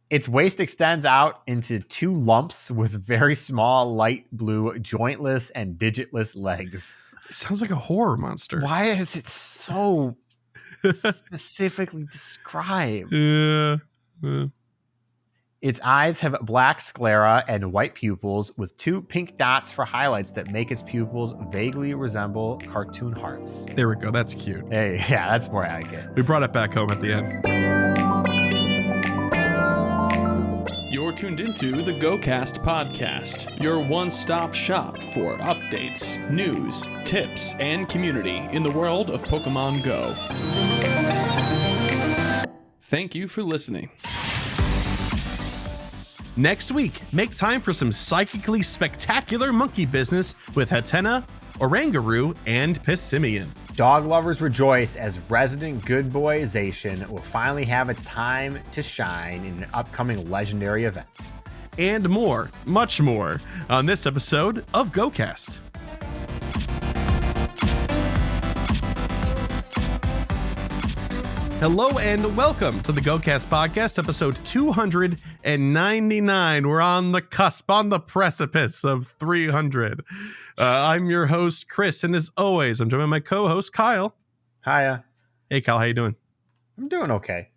Its waist extends out into two lumps with very small, light blue, jointless, and digitless legs. It sounds like a horror monster. Why is it so specifically described? Yeah. Its eyes have black sclera and white pupils with two pink dots for highlights that make its pupils vaguely resemble cartoon hearts. There we go. That's cute. Hey, yeah, that's more accurate. We brought it back home at the end. You're tuned into the GOCast podcast, your one-stop shop for updates, news, tips, and community in the world of Pokemon Go. Thank you for listening. Next week, make time for some psychically spectacular monkey business with Hattena, Oranguru, and Passimian. Dog lovers rejoice as resident good boy Zacian will finally have its time to shine in an upcoming legendary event. And more, much more, on this episode of GOCast. Hello and welcome to the GOCast podcast, episode 299. We're on the cusp, on the precipice of 300. I'm your host, Chris, and as always, I'm joined by my co-host, Kyle. Hiya. Hey, Kyle, how you doing? I'm doing okay.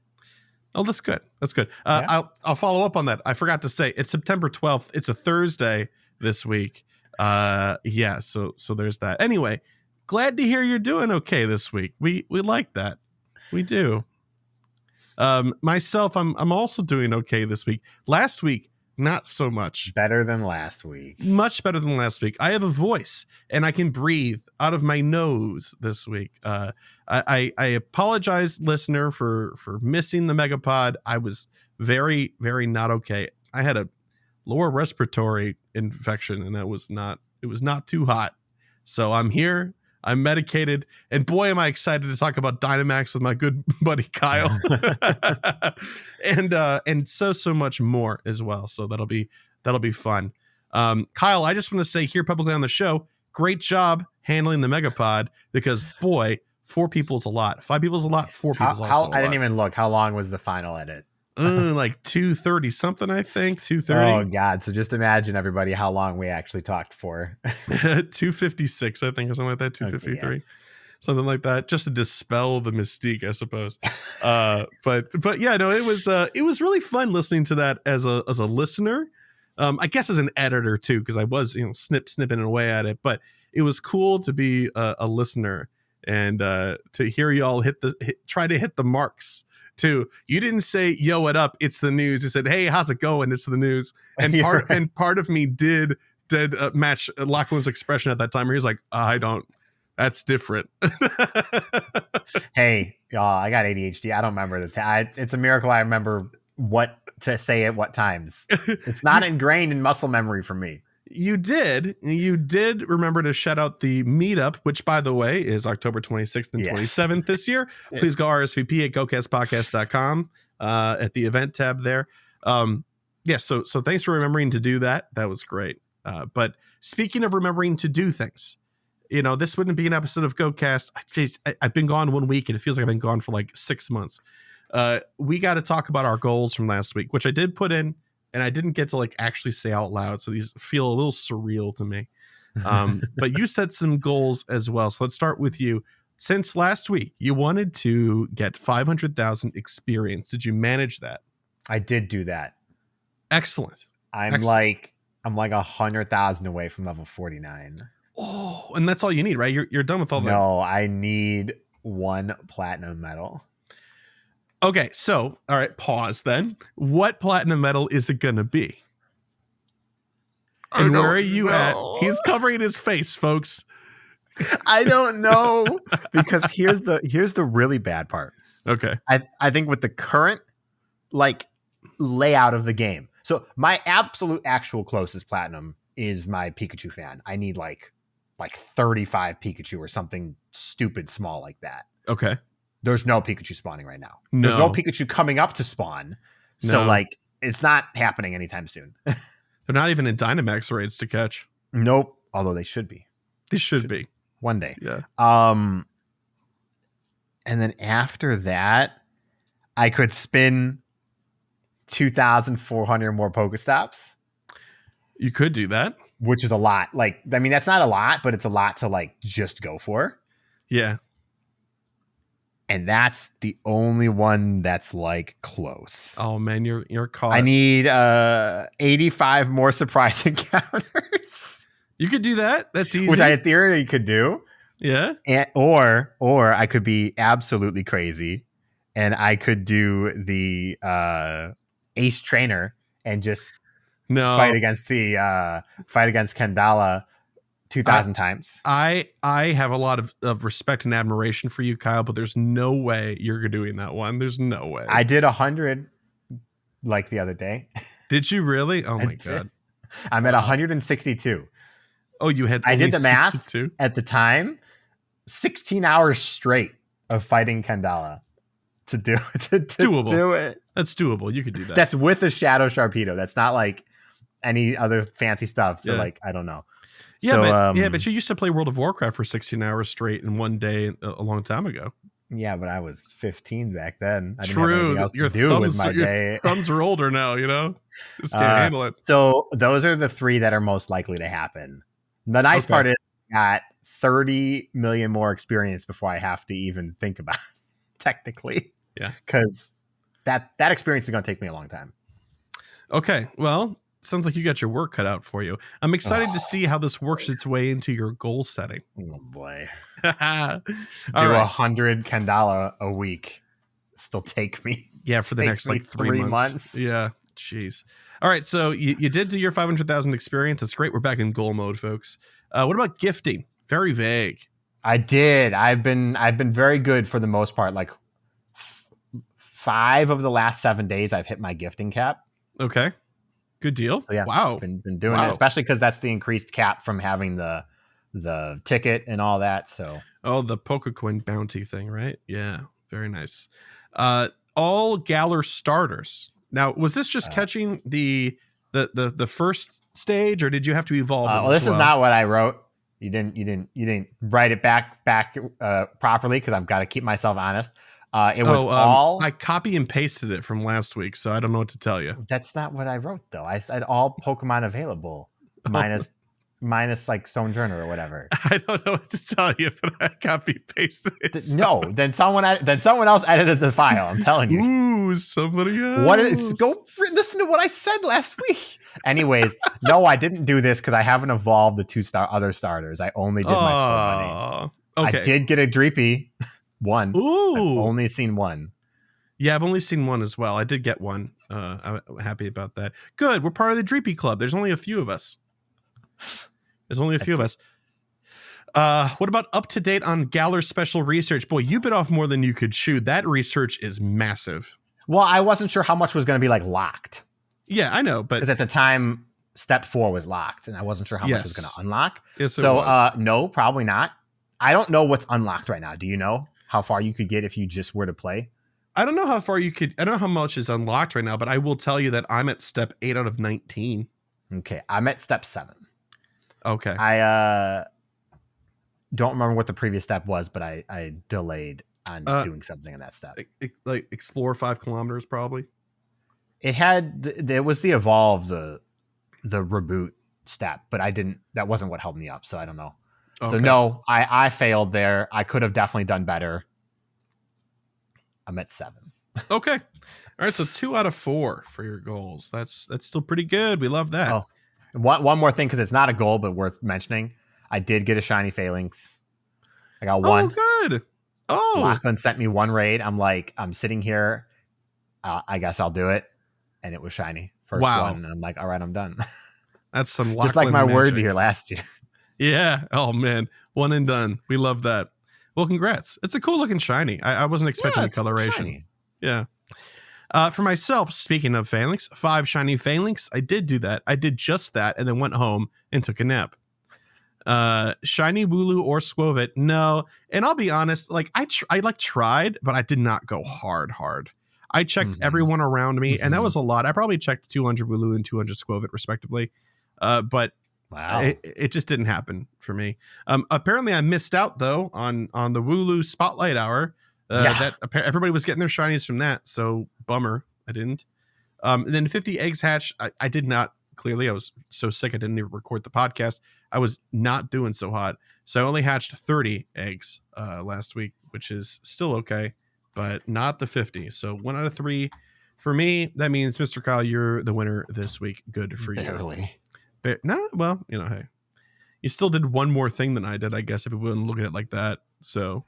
Oh, that's good. That's good. Yeah. I'll follow up on that. I forgot to say, it's September 12th. It's a Thursday this week. So there's that. Anyway, glad to hear you're doing okay this week. We like that. We do. Myself, I'm also doing okay this week. Last week, not so much. Better than last week. Much better than last week. I have a voice and I can breathe out of my nose this week. I apologize, listener, for missing the Megapod. I was very, very not okay. I had a lower respiratory infection and it was not too hot. So I'm here. I'm medicated, and boy, am I excited to talk about Dynamax with my good buddy Kyle, and so much more as well. So that'll be fun. Kyle, I just want to say here publicly on the show, great job handling the Megapod, because boy, 4 people is a lot, 5 people is a lot, 4 people is also a lot. I didn't even look. How long was the final edit? Like 2:30 something, I think 2:30. Oh God! So just imagine, everybody, how long we actually talked for. 2:56, I think, or something like that. 2:53, okay, yeah. Something like that, just to dispel the mystique, I suppose. But yeah, no, it was really fun listening to that as a listener. I guess as an editor too, because I was snipping away at it. But it was cool to be a listener and to hear y'all try to hit the marks. Too, you didn't say "Yo, what up? It's the news." You said, "Hey, how's it going? It's the news." And part of me did match Lachlan's expression at that time, where he's like, "I don't. That's different." Hey, y'all, I got ADHD. I don't remember it's a miracle I remember what to say at what times. It's not ingrained in muscle memory for me. You did remember to shout out the meetup, which, by the way, is October 26th and 27th this year. Please go RSVP at GOCastPodcast.com at the event tab there. So thanks for remembering to do that. That was great. But speaking of remembering to do things, this wouldn't be an episode of GOCast. I've been gone 1 week and it feels like I've been gone for like 6 months. We got to talk about our goals from last week, which I did put in. And I didn't get to actually say out loud, so these feel a little surreal to me. But you set some goals as well. So let's start with you. Since last week, you wanted to get 500,000 experience. Did you manage that? I did do that. Excellent. I'm like 100,000 away from level 49. Oh, and that's all you need, right? You're done with all that. No, I need 1 platinum medal. Okay, so, all right, pause then. What platinum medal is it going to be? And where are you at? He's covering his face, folks. I don't know, because here's the really bad part. Okay. I think with the current layout of the game. So my absolute actual closest platinum is my Pikachu fan. I need like 35 Pikachu or something stupid small like that. Okay. There's no Pikachu spawning right now. No. There's no Pikachu coming up to spawn. So it's not happening anytime soon. They're not even in Dynamax raids to catch. Nope. Although they should be. They should be. One day. Yeah. And then after that, I could spin 2,400 more Pokestops. You could do that. Which is a lot. Like, I mean, that's not a lot, but it's a lot to like just go for. Yeah. And that's the only one that's like close. Oh man, you're caught. I need 85 more surprise encounters. You could do that. That's easy. Which I in theory could do. Yeah. And, or I could be absolutely crazy and I could do the Ace Trainer and just fight against Kendala 2,000 times. I have a lot of respect and admiration for you, Kyle, but there's no way you're doing that one. There's no way. I did 100 like the other day. Did you really? Oh my God. I'm at 162. Oh, you had I did the math 62? At the time. 16 hours straight of fighting Kendala to do doable. Do it. That's doable. You could do that. That's with a Shadow Sharpedo. That's not like any other fancy stuff. So like, I don't know. Yeah, but you used to play World of Warcraft for 16 hours straight in one day a long time ago. Yeah, but I was 15 back then. I True. Your thumbs are older now, you know? Just can't handle it. So those are the three that are most likely to happen. The nice part is I got 30 million more experience before I have to even think about it, technically. Yeah. Because that experience is going to take me a long time. Okay. Well, sounds like you got your work cut out for you. I'm excited to see how this works its way into your goal setting. Oh boy. Do 100 Kendala a week. Still take me. Yeah, for the next like 3 months. Yeah. Jeez. All right. So you did do your 500,000 experience. That's great. We're back in goal mode, folks. What about gifting? Very vague. I did. I've been very good for the most part. Like 5 of the last 7 days, I've hit my gifting cap. Okay. Good deal. So yeah, wow. Been doing it, especially because that's the increased cap from having the ticket and all that. So the PokéCoin bounty thing, right? Yeah, very nice. All Galar starters. Now, was this just catching the first stage, or did you have to evolve? Well, this is not what I wrote. You didn't write it back properly because I've got to keep myself honest. It was all. I copy and pasted it from last week, so I don't know what to tell you. That's not what I wrote, though. I said all Pokemon available, minus like Stonejourner or whatever. I don't know what to tell you, but I copy pasted it. No, then someone else edited the file. I'm telling you. Ooh, somebody else. Go listen to what I said last week. Anyways, no, I didn't do this because I haven't evolved the other starters. I only did my Sport Bunny. Okay. I did get a Dreepy. One. Ooh. I've only seen one. Yeah, I've only seen one as well. I did get one. I'm happy about that. Good. We're part of the Dreepy Club. There's only a few of us. What about up to date on Galar special research? Boy, you bit off more than you could chew. That research is massive. Well, I wasn't sure how much was going to be like locked. Yeah, I know, but because at the time, step 4 was locked, and I wasn't sure how much was going to unlock. Yes, so, no, probably not. I don't know what's unlocked right now. Do you know how far you could get if you just were to play? I don't know how far you could. I don't know how much is unlocked right now, but I will tell you that I'm at step 8 out of 19. Okay, I'm at step 7. Okay. I don't remember what the previous step was, but I delayed on doing something in that step. Like explore 5 kilometers, probably. There was the evolve, the reboot step, but that wasn't what helped me up, so I don't know. Okay. So no, I failed there. I could have definitely done better. I'm at 7. Okay. All right. So 2 out of 4 for your goals. That's still pretty good. We love that. Oh, one more thing, because it's not a goal, but worth mentioning. I did get a shiny Phalanx. I got one. Oh, good. Oh, Lachlan sent me one raid. I'm sitting here. I guess I'll do it. And it was shiny. First one. And I'm like, all right, I'm done. That's some Lachlan just like my magic. word here last year. Yeah. Oh man. One and done. We love that. Well, congrats. It's a cool looking shiny. I wasn't expecting the coloration. Shiny. Yeah. For myself, speaking of Phalanx, 5 shiny Phalanx. I did do that. I did just that and then went home and took a nap. Shiny Wooloo or Squovit. No. And I'll be honest, like I tried, but I did not go hard. I checked everyone around me, and that was a lot. I probably checked 200 Wooloo and 200 Squovit respectively. But wow, it just didn't happen for me. Apparently I missed out though on the Wooloo Spotlight Hour. That everybody was getting their shinies from that. So bummer, I didn't. And then 50 eggs hatched. I did not, clearly, I was so sick I didn't even record the podcast. I was not doing so hot. So I only hatched 30 eggs last week, which is still okay, but not the 50. So 1 out of 3 for me. That means, Mr. Kyle, you're the winner this week. Good for you. No, well, hey, you still did one more thing than I did, I guess, if we wouldn't look at it like that. So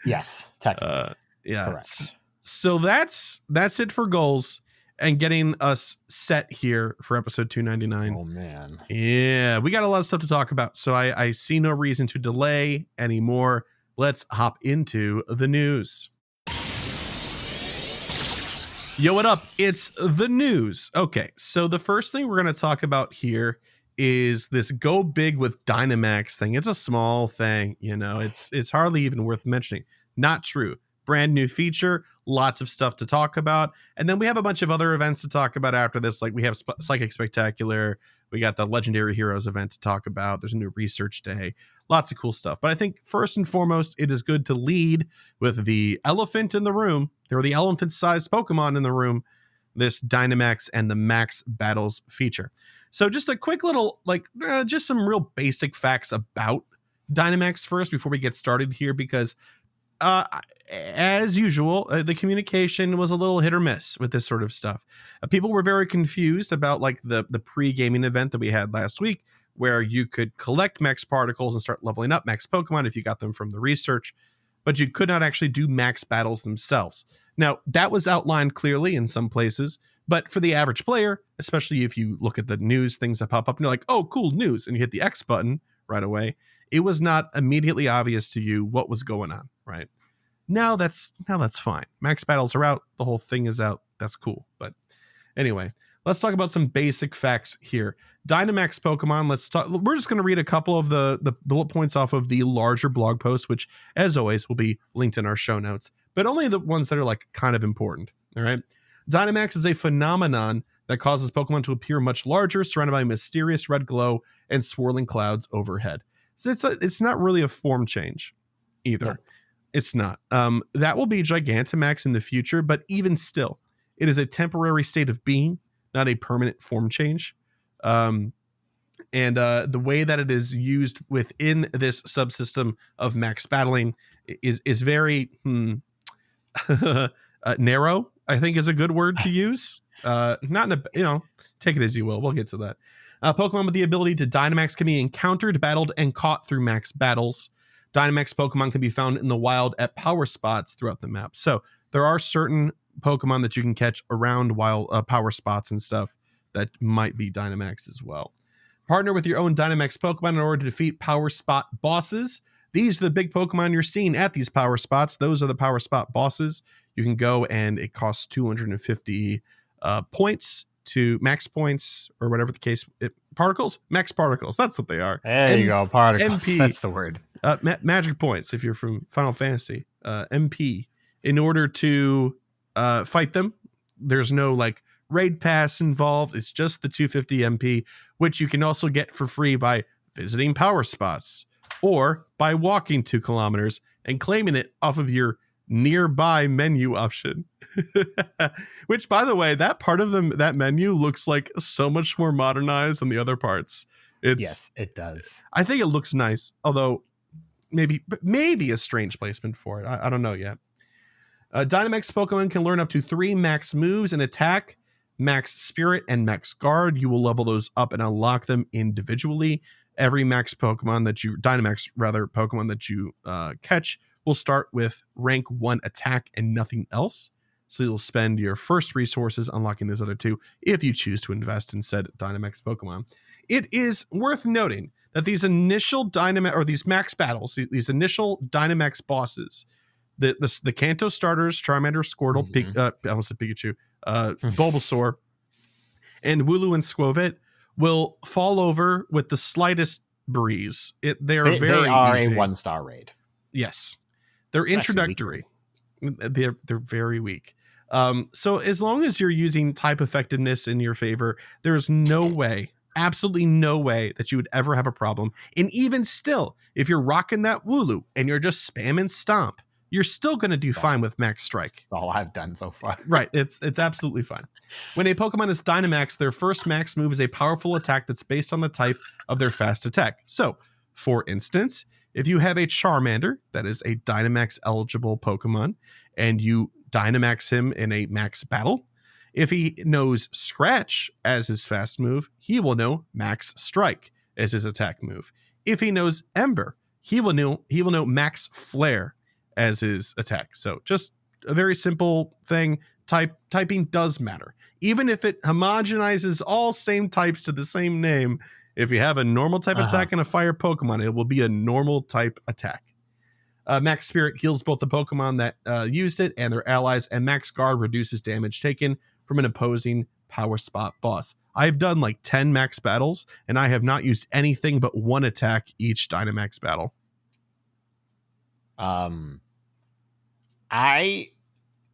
yes, technically. Yeah. Correct. So that's it for goals and getting us set here for episode 299. Oh man. Yeah, we got a lot of stuff to talk about. So I see no reason to delay anymore. Let's hop into the news. Yo, what up? It's the news. Okay, so the first thing we're going to talk about here is this go big with Dynamax thing. It's a small thing, it's hardly even worth mentioning. Not true. Brand new feature, lots of stuff to talk about. And then we have a bunch of other events to talk about after this. Like we have Psychic Spectacular. We got the Legendary Heroes event to talk about. There's a new research day. Lots of cool stuff. But I think first and foremost, it is good to lead with the elephant in the room. There are the elephant-sized Pokemon in the room. This Dynamax and the Max Battles feature. So just a quick little, just some real basic facts about Dynamax first before we get started here, because as usual, the communication was a little hit or miss with this sort of stuff. People were very confused about the pre-gaming event that we had last week, where you could collect max particles and start leveling up max Pokemon if you got them from the research, but you could not actually do max battles themselves. Now, that was outlined clearly in some places, but for the average player, especially if you look at the news things that pop up and you're like, oh, cool news, and you hit the X button right away, it was not immediately obvious to you what was going on, right? Now that's fine. Max battles are out. The whole thing is out. That's cool. But anyway, let's talk about some basic facts here. Dynamax Pokemon, we're just going to read a couple of the bullet points off of the larger blog post, which, as always, will be linked in our show notes, but only the ones that are kind of important, all right? Dynamax is a phenomenon that causes Pokemon to appear much larger, surrounded by a mysterious red glow and swirling clouds overhead. So it's not really a form change either. Yeah. It's not. That will be Gigantamax in the future, but even still, it is a temporary state of being, not a permanent form change. And the way that it is used within this subsystem of max battling is very narrow, I think is a good word to use. Not in a, take it as you will. We'll get to that. Pokemon with the ability to Dynamax can be encountered, battled, and caught through max battles. Dynamax Pokemon can be found in the wild at power spots throughout the map. So there are certain Pokemon that you can catch around wild power spots and stuff that might be Dynamax as well. Partner with your own Dynamax Pokemon in order to defeat power spot bosses. These are the big Pokemon you're seeing at these power spots. Those are the power spot bosses. You can go and it costs 250 points to max points or whatever the case. Particles? Max particles. That's what they are. There you go. Particles. MP. That's the word. Magic points if you're from Final Fantasy. MP. In order to fight them, there's no raid pass involved. It's just the 250 MP, which you can also get for free by visiting power spots or by walking 2 kilometers and claiming it off of your nearby menu option. Which, by the way, that part of that menu looks like so much more modernized than the other parts. Yes, it does. I think it looks nice, although maybe a strange placement for it. I don't know yet. Dynamax Pokemon can learn up to 3 max moves and attack, max spirit, and max guard. You will level those up and unlock them individually. Every Dynamax Pokemon that you catch will start with rank 1 attack and nothing else. So you'll spend your first resources unlocking those other 2 if you choose to invest in said Dynamax Pokemon. It is worth noting that these initial these max battles, these initial Dynamax bosses, the Kanto starters, Charmander, Squirtle, I almost said Pikachu, Bulbasaur, and Wooloo and Squovit will fall over with the slightest breeze. They are easy. A 1-star raid. Yes, they're introductory. They're very weak. So as long as you're using type effectiveness in your favor, there's no way, absolutely no way that you would ever have a problem. And even still, if you're rocking that Wooloo and you're just spamming Stomp, you're still going to do fine with Max Strike. That's all I've done so far. Right. It's absolutely fine. When a Pokemon is Dynamax, their first max move is a powerful attack that's based on the type of their fast attack. So, for instance, if you have a Charmander that is a Dynamax eligible Pokemon and you Dynamax him in a max battle, if he knows Scratch as his fast move, he will know Max Strike as his attack move. If he knows Ember, he will know Max Flare as his attack. So just a very simple thing. Typing does matter. Even if it homogenizes all same types to the same name, if you have a normal type attack and a fire Pokemon, it will be a normal type attack. Max Spirit heals both the Pokemon that used it and their allies, and Max Guard reduces damage taken from an opposing Power Spot boss. I've done like 10 max battles, and I have not used anything but one attack each Dynamax battle. I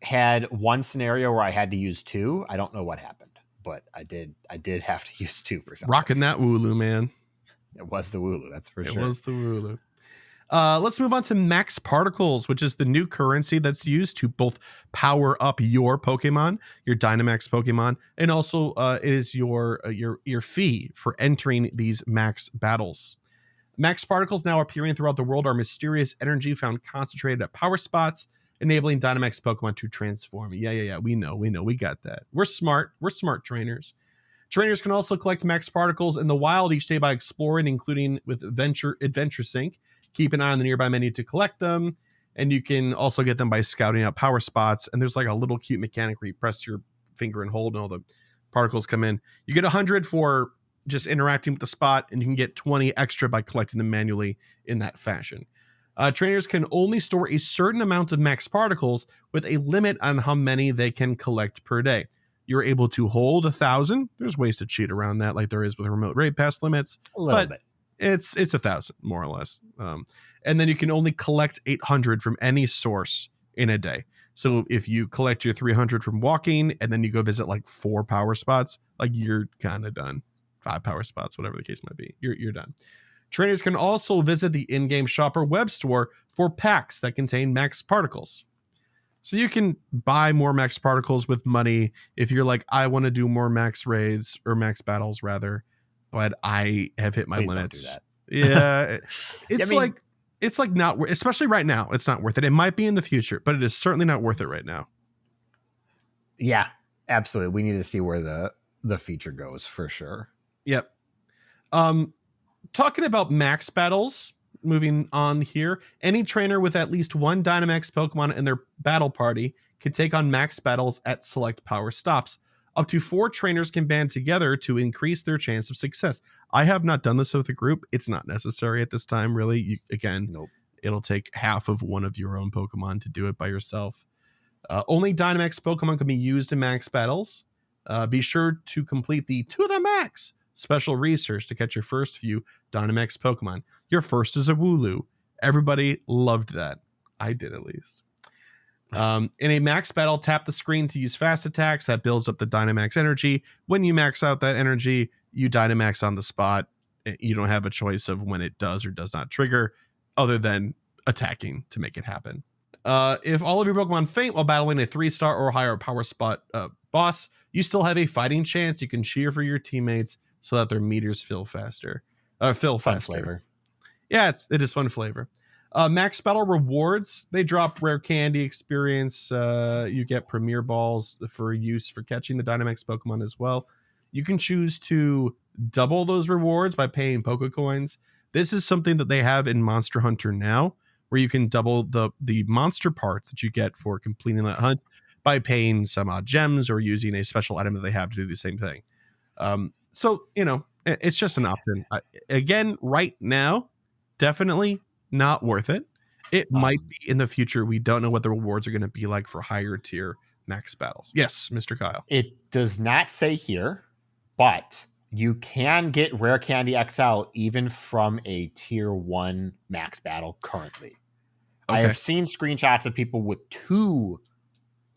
had one scenario where I had to use 2. I don't know what happened, but I did have to use 2 for something. Rocking that Wooloo, man. It was the Wooloo, that's for sure. It was the Wooloo. Let's move on to Max Particles, which is the new currency that's used to both power up your Pokemon, your Dynamax Pokemon, and also is your fee for entering these max battles. Max Particles now appearing throughout the world are mysterious energy found concentrated at power spots, enabling Dynamax Pokemon to transform. Yeah. We know. We got that. We're smart trainers. Trainers can also collect Max Particles in the wild each day by exploring, including with Adventure Sync. Keep an eye on the nearby menu to collect them. And you can also get them by scouting out power spots. And there's like a little cute mechanic where you press your finger and hold and all the particles come in. You get 100 for just interacting with the spot, and you can get 20 extra by collecting them manually in that fashion. Trainers can only store a certain amount of Max Particles with a limit on how many they can collect per day. You're able to hold 1,000. There's ways to cheat around that, like there is with remote raid pass limits. A little bit. It's 1,000 more or less. And then you can only collect 800 from any source in a day. So if you collect your 300 from walking and then you go visit like 4 power spots, like you're kind of done. 5 power spots, whatever the case might be. You're done. Trainers can also visit the in-game shop or web store for packs that contain Max Particles. So you can buy more Max Particles with money if you're like, I want to do more max raids or max battles rather, but I have hit my limits. Don't do that. Yeah. It's like not worth, especially right now. It's not worth it. It might be in the future, but it is certainly not worth it right now. Yeah, absolutely. We need to see where the feature goes for sure. Yep. Talking about max battles, moving on here, any trainer with at least one Dynamax Pokemon in their battle party can take on max battles at select power stops. Up to 4 trainers can band together to increase their chance of success. I have not done this with a group. It's not necessary at this time, really. Nope. It'll take half of one of your own Pokemon to do it by yourself. Only Dynamax Pokemon can be used in max battles. Be sure to complete the To the Max special research to catch your first few Dynamax Pokemon. Your first is a Wooloo. Everybody loved that. I did at least. In a max battle, tap the screen to use fast attacks. That builds up the Dynamax energy. When you max out that energy, you Dynamax on the spot. You don't have a choice of when it does or does not trigger other than attacking to make it happen. If all of your Pokemon faint while battling a 3-star or higher power spot boss, you still have a fighting chance. You can cheer for your teammates so that their meters fill faster. Fun flavor. Yeah, it is fun flavor. Max battle rewards, they drop rare candy experience. You get premier balls for use for catching the Dynamax Pokemon as well. You can choose to double those rewards by paying Pokecoins. This is something that they have in Monster Hunter now, where you can double the monster parts that you get for completing that hunt by paying some odd gems or using a special item that they have to do the same thing. So, it's just an option. Again, right now, definitely not worth it. It might be in the future. We don't know what the rewards are going to be like for higher tier max battles. Yes, Mr. Kyle. It does not say here, but you can get Rare Candy XL even from a tier 1 max battle currently. Okay. I have seen screenshots of people with 2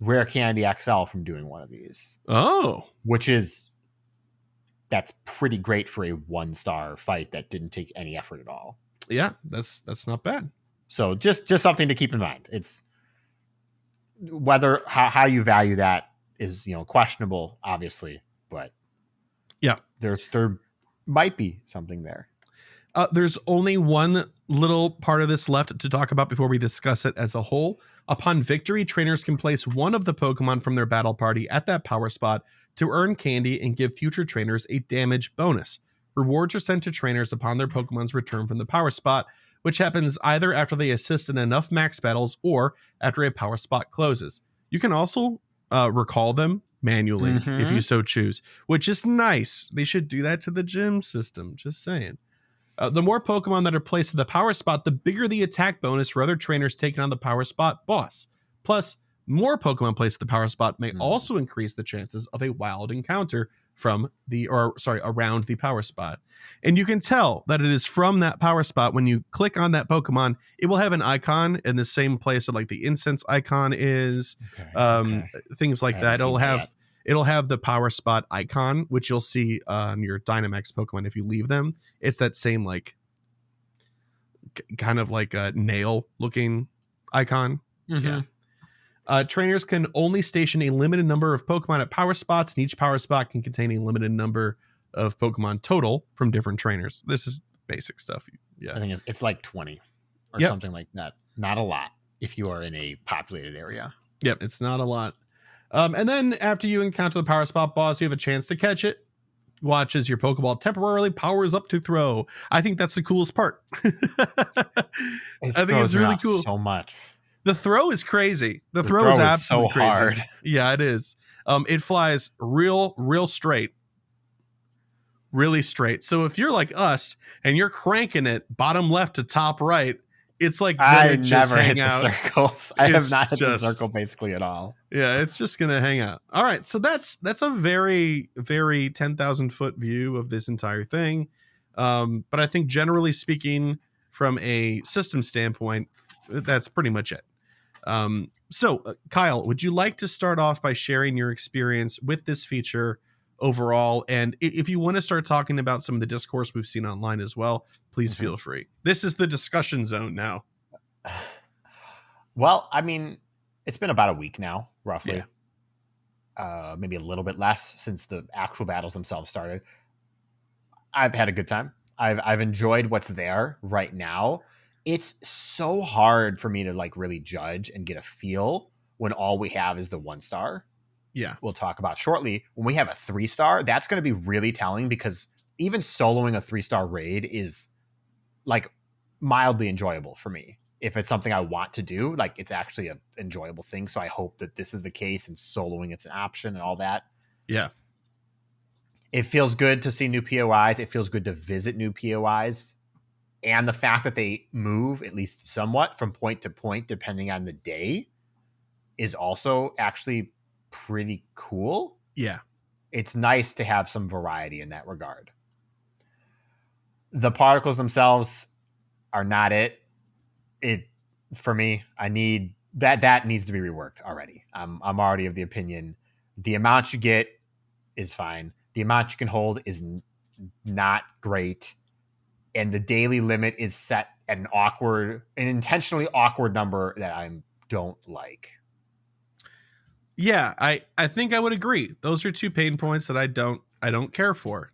Rare Candy XL from doing one of these. Oh. That's pretty great for a 1-star fight that didn't take any effort at all. Yeah, that's not bad. So just something to keep in mind. It's whether how you value that is, questionable, obviously, but yeah, there might be something there. There's only one little part of this left to talk about before we discuss it as a whole. Upon victory, trainers can place one of the Pokemon from their battle party at that power spot to earn candy and give future trainers a damage bonus. Rewards are sent to trainers upon their Pokemon's return from the power spot, which happens either after they assist in enough max battles or after a power spot closes. You can also recall them manually if you so choose, which is nice. They should do that to the gym system, just saying. The more Pokemon that are placed in the power spot, the bigger the attack bonus for other trainers taking on the power spot boss. Plus, more Pokemon placed in the power spot may also increase the chances of a wild encounter around the power spot. And you can tell that it is from that power spot. When you click on that Pokemon, it will have an icon in the same place that like the incense icon is, things like that. It'll have the power spot icon, which you'll see on your Dynamax Pokemon if you leave them. It's that same like kind of like a nail looking icon. Yeah. Trainers can only station a limited number of Pokemon at power spots, and each power spot can contain a limited number of Pokemon total from different trainers. This is basic stuff. Yeah, I think it's like 20 or something like that. Not a lot if you are in a populated area. Yep, it's not a lot. And then after you encounter the power spot boss, you have a chance to catch it. Watch as your Pokeball temporarily powers up to throw. I think that's the coolest part. I think it's really cool. So much. The throw is crazy. The throw is absolutely so crazy. Hard. Yeah, it is. It flies real straight. Really straight. So if you're like us and you're cranking it bottom left to top right, it's like I just never hang hit out. the circles. I have not hit the circle basically at all. Yeah, it's just gonna hang out. All right, so that's a very, very 10,000 foot view of this entire thing. But I think generally speaking, from a system standpoint, that's pretty much it. So Kyle, would you like to start off by sharing your experience with this feature overall? And if you want to start talking about some of the discourse we've seen online as well, please feel free. This is the discussion zone now. Well, I mean, it's been about a week now, roughly. Yeah. Maybe a little bit less since the actual battles themselves started. I've had a good time. I've enjoyed what's there right now. It's so hard for me to like really judge and get a feel when all we have is the 1-star. Yeah. We'll talk about shortly. When we have a 3-star, that's going to be really telling, because even soloing a 3-star raid is like mildly enjoyable for me. If it's something I want to do, like it's actually an enjoyable thing. So I hope that this is the case, and soloing it's an option and all that. Yeah. It feels good to see new POIs. It feels good to visit new POIs. And the fact that they move at least somewhat from point to point, depending on the day, is also actually pretty cool. Yeah. It's nice to have some variety in that regard. The particles themselves are not it. For me, I need that needs to be reworked already. I'm already of the opinion the amount you get is fine. The amount you can hold is not great. And the daily limit is set at an intentionally awkward number that I don't like. Yeah, I think I would agree. Those are two pain points that I don't care for.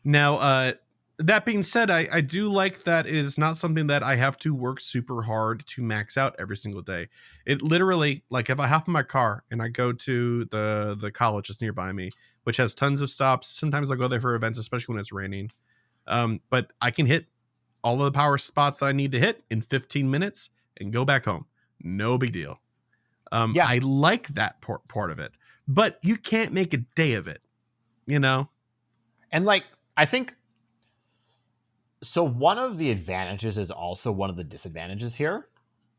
Now, that being said, I do like that it is not something that I have to work super hard to max out every single day. It literally, like if I hop in my car and I go to the college that's nearby me, which has tons of stops, sometimes I'll go there for events, especially when it's raining. But I can hit all of the power spots that I need to hit in 15 minutes and go back home. No big deal. Yeah. I like that part of it, but you can't make a day of it, you know? And like, I think, so one of the advantages is also one of the disadvantages here,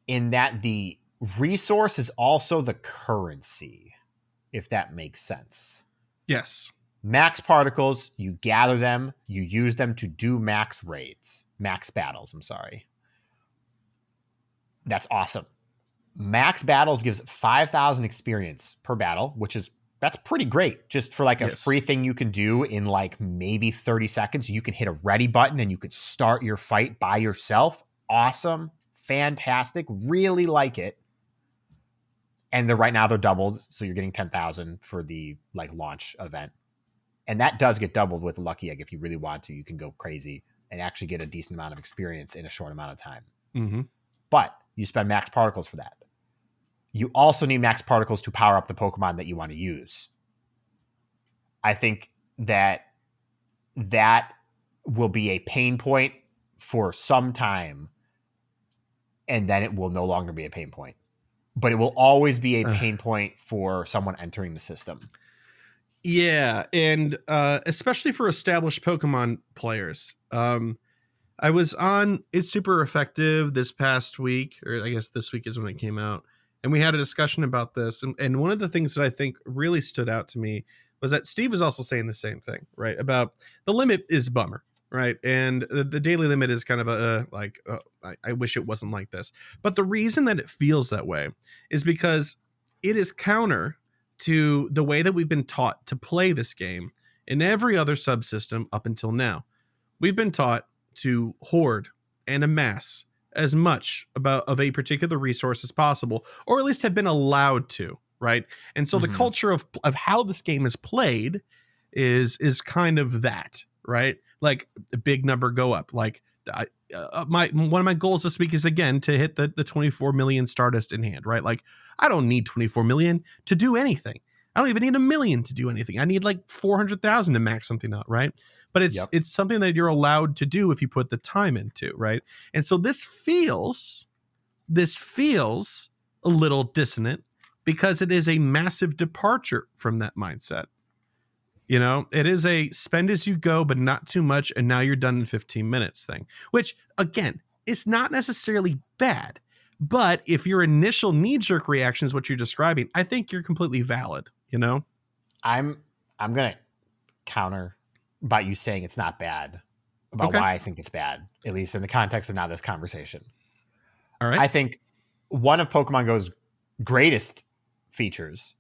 in that the resource is also the currency, if that makes sense. Yes. Max particles, you gather them, you use them to do max battles, I'm sorry. That's awesome. Max battles gives 5,000 experience per battle, that's pretty great. Just for like a free thing you can do in like maybe 30 seconds. You can hit a ready button and you could start your fight by yourself. Awesome. Fantastic. Really like it. And right now they're doubled, so you're getting 10,000 for the like launch event. And that does get doubled with Lucky Egg. If you really want to, you can go crazy and actually get a decent amount of experience in a short amount of time. Mm-hmm. But you spend max particles for that. You also need max particles to power up the Pokemon that you want to use. I think that will be a pain point for some time, and then it will no longer be a pain point. But it will always be a pain point for someone entering the system. Yeah, and especially for established Pokemon players. I was on It's Super Effective this past week, or I guess this week is when it came out, and we had a discussion about this. And one of the things that I think really stood out to me was that Steve was also saying the same thing, right? About the limit is a bummer, right? And the daily limit is kind of I wish it wasn't like this. But the reason that it feels that way is because it is counter to the way that we've been taught to play this game in every other subsystem up until now. We've been taught to hoard and amass as much of a particular resource as possible, or at least have been allowed to, right? And so the culture of how this game is played is kind of that, right? Like a big number go up. Like one of my goals this week is again to hit the 24 million Stardust in hand, right? Like I don't need 24 million to do anything. I don't even need 1 million to do anything. I need like 400,000 to max something out, right? But it's something that you're allowed to do if you put the time into, right? And so this feels a little dissonant because it is a massive departure from that mindset. You know, it is a spend as you go, but not too much, and now you're done in 15 minutes thing, which again, is not necessarily bad. But if your initial knee-jerk reaction is what you're describing, I think you're completely valid, you know? I'm gonna counter by you saying it's not bad about why I think it's bad, at least in the context of now this conversation. All right. I think one of Pokemon Go's greatest features,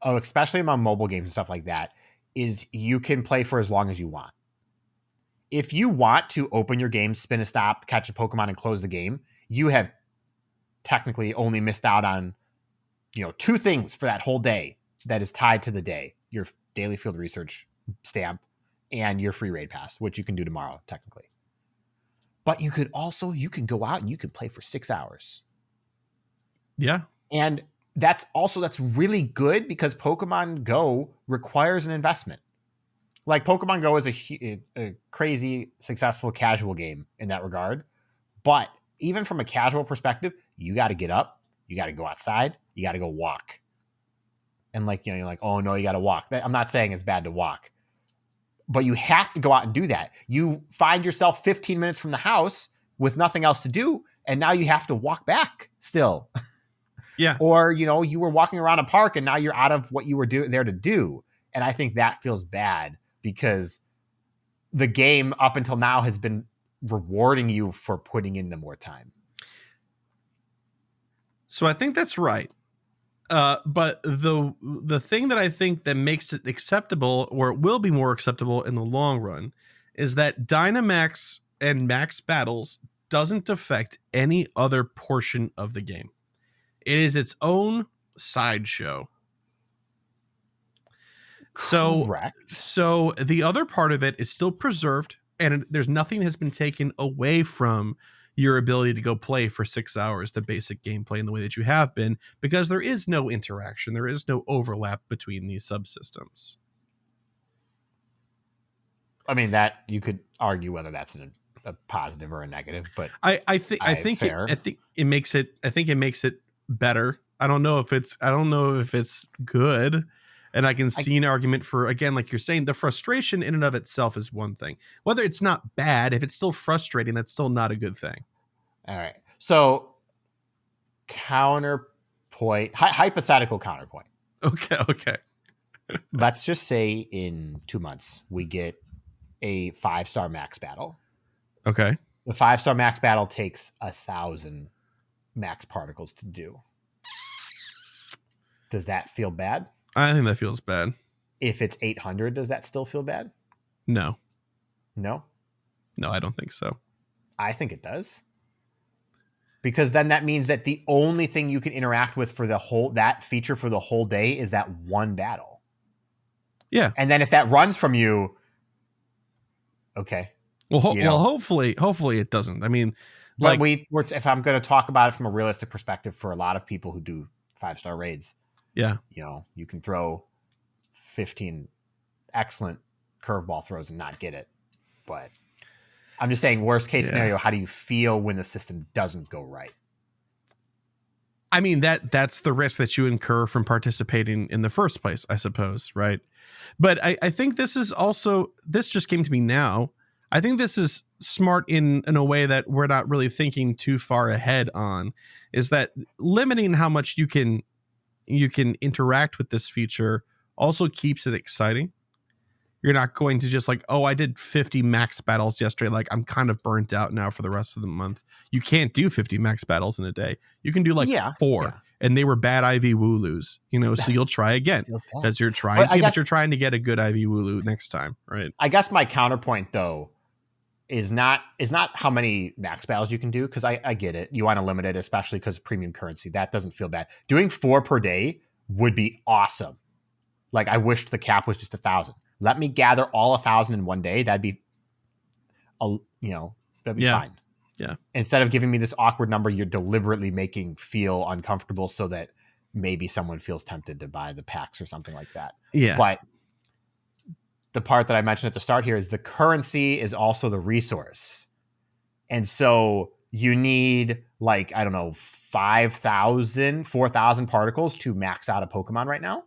especially among mobile games and stuff like that, is you can play for as long as you want. If you want to open your game, spin a stop, catch a Pokemon, and close the game, you have technically only missed out on, 2 things for that whole day that is tied to the day: your daily field research stamp and your free raid pass, which you can do tomorrow technically. But you can go out and you can play for 6 hours. Yeah. And that's really good because Pokemon Go requires an investment. Like Pokemon Go is a crazy successful casual game in that regard. But even from a casual perspective, you got to get up, you got to go outside, you got to go walk. And you're like, oh no, you got to walk. I'm not saying it's bad to walk, but you have to go out and do that. You find yourself 15 minutes from the house with nothing else to do, and now you have to walk back still. Yeah. Or, you were walking around a park and now you're out of what you were there to do. And I think that feels bad because the game up until now has been rewarding you for putting in the more time. So I think that's right. But the thing that I think that makes it acceptable, or it will be more acceptable in the long run, is that Dynamax and max battles doesn't affect any other portion of the game. It is its own sideshow. Correct. So the other part of it is still preserved, and there's nothing has been taken away from your ability to go play for 6 hours the basic gameplay in the way that you have been, because there is no interaction, there is no overlap between these subsystems. I mean, that you could argue whether that's a positive or a negative, but I think it makes it better. I don't know if it's good. And I can see an argument for, again, like you're saying, the frustration in and of itself is one thing. Whether it's not bad, if it's still frustrating, that's still not a good thing. All right. So counterpoint, hypothetical counterpoint. Okay. Let's just say in 2 months, we get a 5-star max battle. Okay. The 5-star max battle takes 1,000 max particles to do. Does that feel bad? I think that feels bad. If it's 800, does that still feel bad? No, I don't think so. I think it does. because then that means that the only thing you can interact with for that feature for the whole day is that one battle. Yeah. And then if that runs from you, okay. Well, hopefully it doesn't. I mean, but if I'm going to talk about it from a realistic perspective, for a lot of people who do 5-star raids, yeah, you can throw 15 excellent curveball throws and not get it. But I'm just saying, worst case scenario, how do you feel when the system doesn't go right? I mean, that's the risk that you incur from participating in the first place, I suppose, right? But I think this just came to me now. I think this is smart in a way that we're not really thinking too far ahead on, is that limiting how much you can interact with this feature also keeps it exciting. You're not going to just like, oh, I did 50 max battles yesterday, like I'm kind of burnt out now for the rest of the month. You can't do 50 max battles in a day. You can do like 4, and they were bad IV Wooloos, so you'll try again because you're trying. But you're trying to get a good IV Wooloo next time, right? I guess my counterpoint though is not how many max battles you can do, because I get it. You want to limit it, especially because premium currency. That doesn't feel bad. Doing 4 per day would be awesome. Like, I wished the cap was just 1,000. Let me gather all 1,000 in one day. That'd be fine. Yeah. Instead of giving me this awkward number you're deliberately making feel uncomfortable so that maybe someone feels tempted to buy the packs or something like that. Yeah. But the part that I mentioned at the start here is the currency is also the resource. And so you need 5,000, 4,000 particles to max out a Pokemon right now.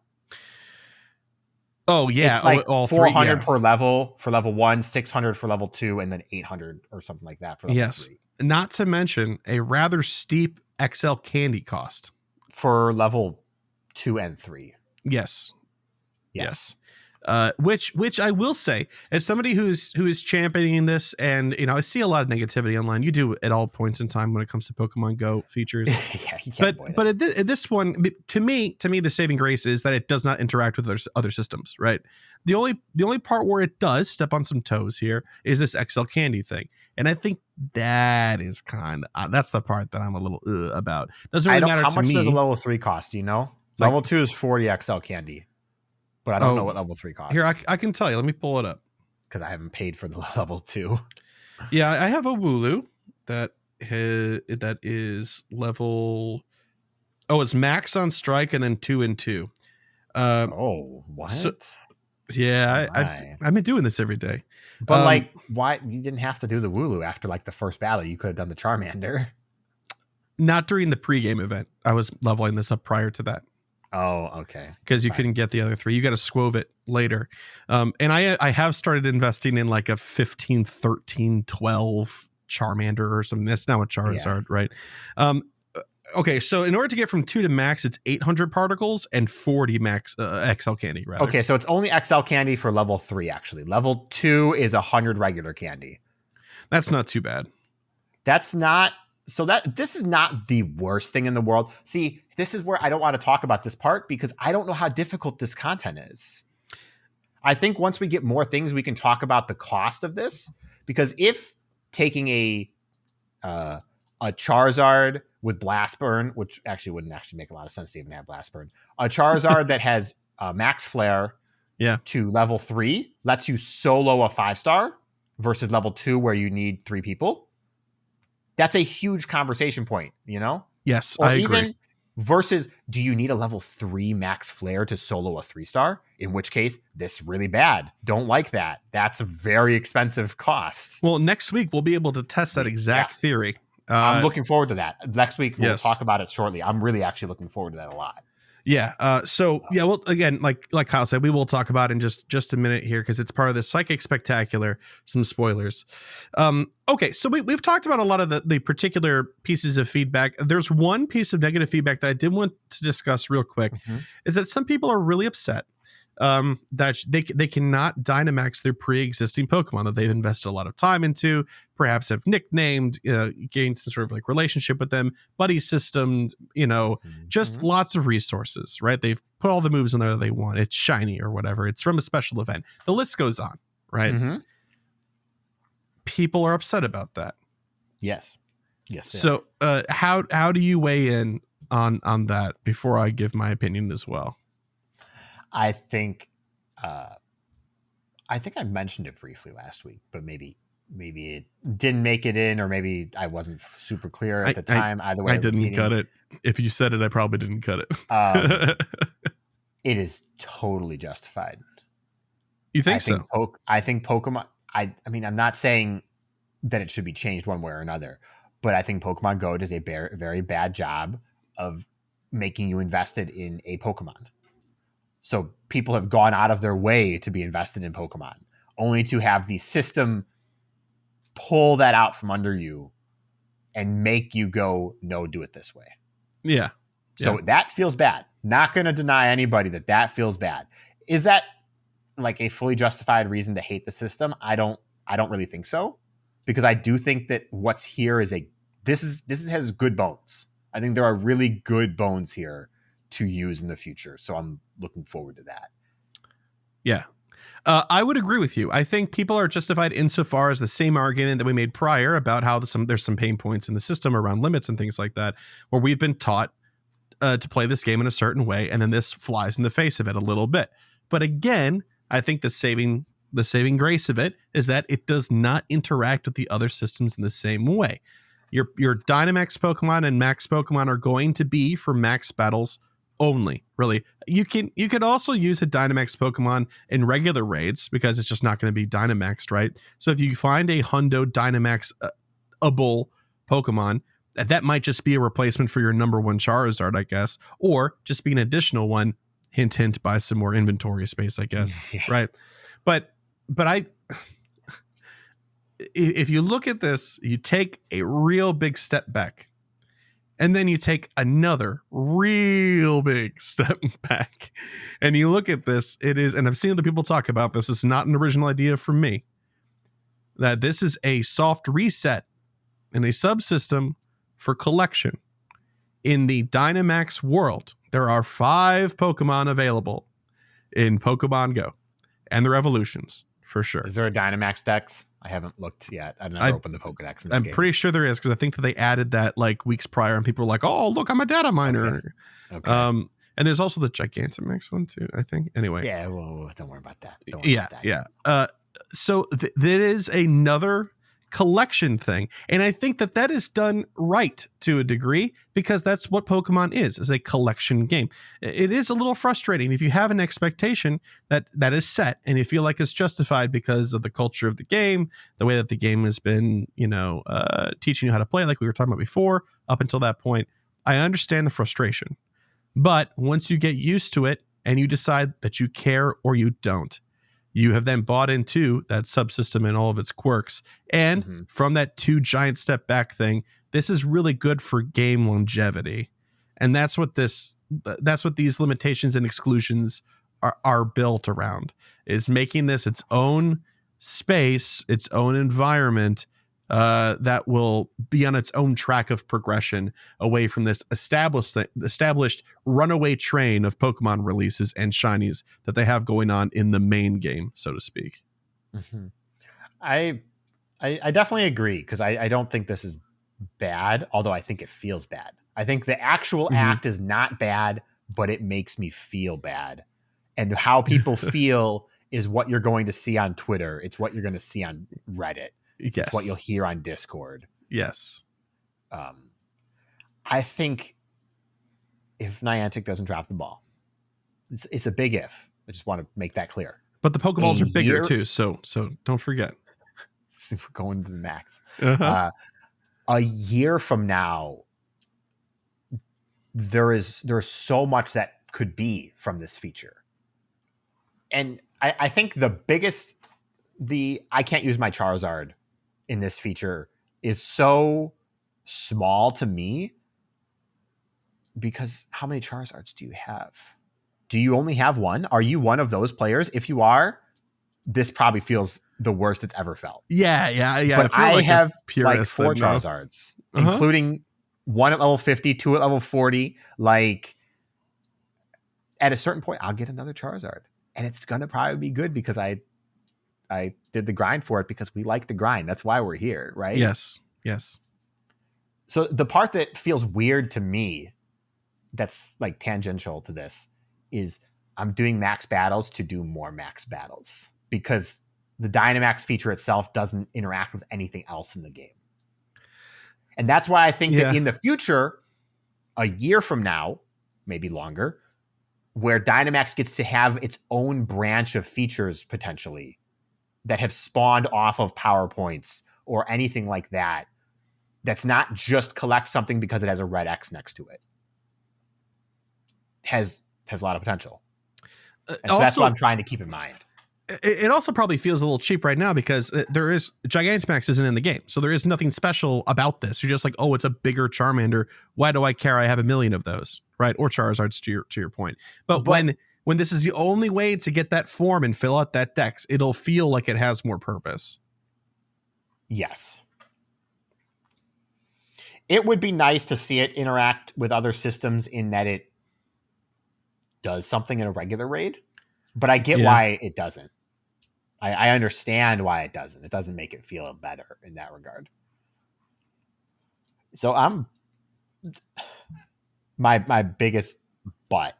Oh yeah, it's like all 400 per level for level 1, 600 for level 2, and then 800 or something like that for level 3. Not to mention a rather steep XL candy cost for level 2 and 3. Yes. Which I will say, as somebody who's championing this, and I see a lot of negativity online. You do at all points in time when it comes to Pokemon Go features. Yeah, you can't avoid it. But at this one, to me, the saving grace is that it does not interact with other systems. Right. The only part where it does step on some toes here is this XL candy thing, and I think that is that's the part that I'm a little about. Doesn't really matter to me. How much does a level 3 cost? Do you know? Level 2 is 40 XL candy. But I don't know what level 3 costs. Here, I can tell you. Let me pull it up. Because I haven't paid for the level 2. Yeah, I have a Wooloo that is level... Oh, it's max on strike and then 2 and 2. What? So, yeah, I've been doing this every day. But why? You didn't have to do the Wooloo after the first battle. You could have done the Charmander. Not during the pregame event. I was leveling this up prior to that. Oh, okay. Because you couldn't get the other 3. You got to squove it later. And I have started investing in like a 15, 13, 12 Charmander or something. That's now a Charizard, right? Okay, so in order to get from 2 to max, it's 800 particles and 40 max XL candy, rather. Okay, so it's only XL candy for level 3, actually. Level 2 is 100 regular candy. That's not too bad. That's not... So this is not the worst thing in the world. See, this is where I don't want to talk about this part because I don't know how difficult this content is. I think once we get more things, we can talk about the cost of this. Because if taking a Charizard with Blast Burn, which actually wouldn't actually make a lot of sense to even have Blast Burn, a Charizard that has Max Flare to level 3 lets you solo a 5-star versus level 2 where you need 3 people. That's a huge conversation point, Yes, or I agree. Even versus, do you need a level 3 max flare to solo a 3-star? In which case, this is really bad. Don't like that. That's a very expensive cost. Well, next week we'll be able to test that exact theory. I'm looking forward to that. Next week we'll talk about it shortly. I'm really actually looking forward to that a lot. Yeah. Well, again, like Kyle said, we will talk about in just a minute here because it's part of the Psychic Spectacular. Some spoilers. Okay, so we've talked about a lot of the particular pieces of feedback. There's one piece of negative feedback that I did want to discuss real quick, is that some people are really upset that they cannot Dynamax their pre-existing Pokemon that they've invested a lot of time into, perhaps have nicknamed, gained some sort of relationship with them, buddy systemed, just lots of resources, right? They've put all the moves in there that they want. It's shiny or whatever. It's from a special event. The list goes on, right? People are upset about that. Yes. Yes. So how do you weigh in on that before I give my opinion as well? I think I mentioned it briefly last week, but maybe it didn't make it in, or maybe I wasn't super clear at the time. Either way, I didn't cut it. If you said it, I probably didn't cut it. It is totally justified. You think so? I think Pokemon. I mean, I'm not saying that it should be changed one way or another, but I think Pokemon Go does a very bad job of making you invested in a Pokemon. So people have gone out of their way to be invested in Pokemon, only to have the system pull that out from under you and make you go, no, do it this way. Yeah. So that feels bad. Not going to deny anybody that feels bad. Is that like a fully justified reason to hate the system? I don't really think so, because I do think that what's here is this has good bones. I think there are really good bones here to use in the future. So I'm looking forward to that. Yeah. I would agree with you. I think people are justified insofar as the same argument that we made prior about how there's some pain points in the system around limits and things like that, where we've been taught to play this game in a certain way, and then this flies in the face of it a little bit. But again, I think the saving grace of it is that it does not interact with the other systems in the same way. Your Dynamax Pokemon and Max Pokemon are going to be for max battles only. Really, you could also use a Dynamax Pokemon in regular raids because it's just not going to be Dynamaxed, right? So if you find a Hundo Dynamax-able Pokemon, that might just be a replacement for your number one Charizard, I guess, or just be an additional one. Hint, hint, buy some more inventory space, I guess. Yeah. Right. But if you look at this, you take a real big step back, and then you take another real big step back, and you look at this, it is, and I've seen other people talk about this, it's not an original idea from me, that this is a soft reset in a subsystem for collection. In the Dynamax world, there are 5 Pokemon available in Pokemon Go and their evolutions, for sure. Is there a Dynamax Dex? I haven't looked yet. I've never opened the Pokedex in this game. Pretty sure there is, because I think that they added that like weeks prior, and people were like, oh, look, I'm a data miner. Okay. And there's also the Gigantamax one too, I think. Anyway. Yeah, well, don't worry about that. Yeah. So there is another collection thing, and I think that is done right to a degree, because that's what Pokemon is a collection game. It is a little frustrating if you have an expectation that is set and you feel like it's justified because of the culture of the game, the way that the game has been, teaching you how to play, like we were talking about before. Up until that point, I understand the frustration, but once you get used to it and you decide that you care or you don't, you have then bought into that subsystem and all of its quirks. And from that 2 giant step back thing, this is really good for game longevity. And that's what these limitations and exclusions are built around, is making this its own space, its own environment, that will be on its own track of progression away from this established runaway train of Pokemon releases and shinies that they have going on in the main game, so to speak. Mm-hmm. I definitely agree, because I don't think this is bad, although I think it feels bad. I think the actual act is not bad, but it makes me feel bad. And how people feel is what you're going to see on Twitter. It's what you're going to see on Reddit. Yes. It's what you'll hear on Discord. Yes. I think if Niantic doesn't drop the ball, it's a big if. I just want to make that clear. But the Pokeballs are bigger too, so don't forget. We're going to the max. Uh-huh. A year from now, there's so much that could be from this feature. And I think the biggest, I can't use my Charizard in this feature is so small to me, because how many Charizards do you have? Do you only have one? Are you one of those players? If you are, this probably feels the worst it's ever felt. Yeah. But I have like 4 Charizards, including 1 at level 50, 2 at level 40. Like, at a certain point, I'll get another Charizard, and it's gonna probably be good because I did the grind for it, because we like to grind. That's why we're here, right? Yes. So the part that feels weird to me, that's like tangential to this, is I'm doing max battles to do more max battles because the Dynamax feature itself doesn't interact with anything else in the game. And that's why I think that in the future, a year from now, maybe longer, where Dynamax gets to have its own branch of features potentially that have spawned off of PowerPoints or anything like that, that's not just collect something because it has a red X next to it. Has a lot of potential. And so that's what I'm trying to keep in mind. It also probably feels a little cheap right now because there is Gigantamax isn't in the game. So there is nothing special about this. You're just like, oh, it's a bigger Charmander. Why do I care? I have a million of those, right? Or Charizards to your point. But when this is the only way to get that form and fill out that dex, it'll feel like it has more purpose. Yes. It would be nice to see it interact with other systems in that it does something in a regular raid, but I get why it doesn't. I understand why it doesn't. It doesn't make it feel better in that regard. So my biggest but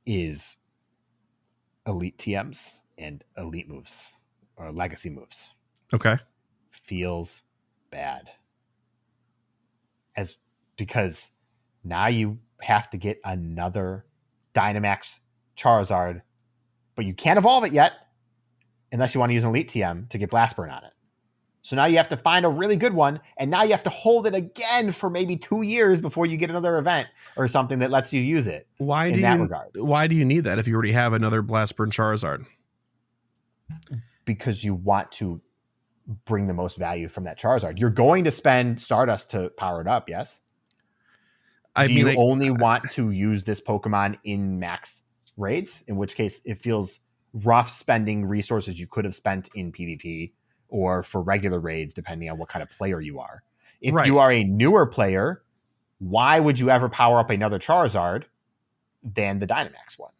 is elite TMs and elite moves or legacy moves. Okay. Feels bad. Because now you have to get another Dynamax Charizard, but you can't evolve it yet unless you want to use an Elite TM to get Blast Burn on it. So now you have to find a really good one, and now you have to hold it again for maybe 2 years before you get another event or something that lets you use it. Why do you need that if you already have another Blast Burn Charizard? Because you want to bring the most value from that Charizard. You're going to spend Stardust to power it up, yes? Do you only want to use this Pokemon in max raids? In which case, it feels rough spending resources you could have spent in PvP or for regular raids, depending on what kind of player you are. If you are a newer player, why would you ever power up another Charizard than the Dynamax one?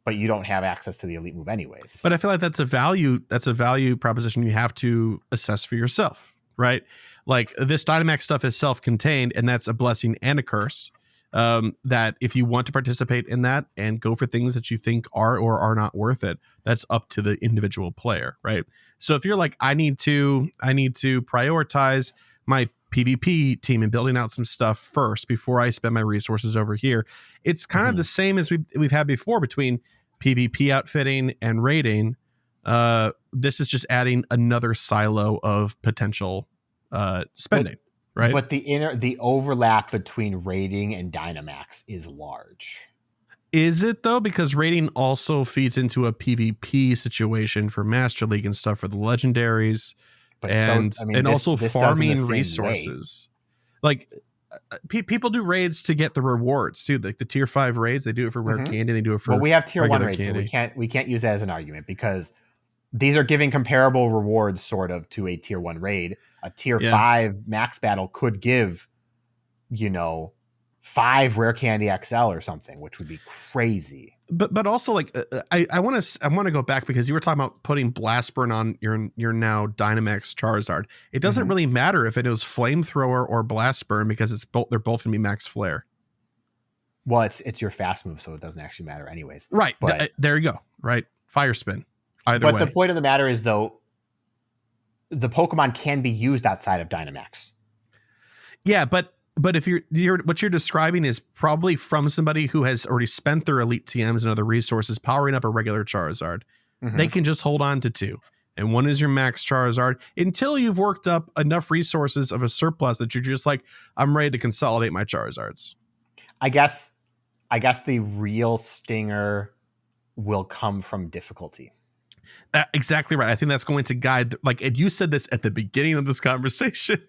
But you don't have access to the elite move anyways. But I feel like that's a value proposition you have to assess for yourself, right? Like this Dynamax stuff is self-contained, and that's a blessing and a curse. That if you want to participate in that and go for things that you think are or are not worth it, that's up to the individual player, right? So if you're like, I need to prioritize my PvP team and building out some stuff first before I spend my resources over here, it's kind of the same as we've had before between PvP outfitting and raiding. This is just adding another silo of potential spending, right? But the overlap between raiding and Dynamax is large. Is it though? Because raiding also feeds into a PvP situation for Master League and stuff for the legendaries, also farming resources. Like people do raids to get the rewards too. Like the tier 5 raids, they do it for rare candy. They do it for. But we have tier 1 raids, so we can't use that as an argument because these are giving comparable rewards sort of to a tier 1 raid. A tier 5 max battle could give, 5 rare candy XL or something, which would be crazy. But also like I want to go back because you were talking about putting Blast Burn on your now Dynamax Charizard. It doesn't really matter if it was Flamethrower or Blast Burn because they're both gonna be Max Flare. Well, it's your fast move, so it doesn't actually matter anyways. Right. But there you go. Right. Fire Spin. Either way. But the point of the matter is though, the Pokemon can be used outside of Dynamax. Yeah, but if what you're describing is probably from somebody who has already spent their elite TMs and other resources powering up a regular Charizard. They can just hold on to 2. And one is your max Charizard until you've worked up enough resources of a surplus that you're just like, I'm ready to consolidate my Charizards. I guess the real stinger will come from difficulty. Exactly right. I think that's going to guide, like, and you said this at the beginning of this conversation.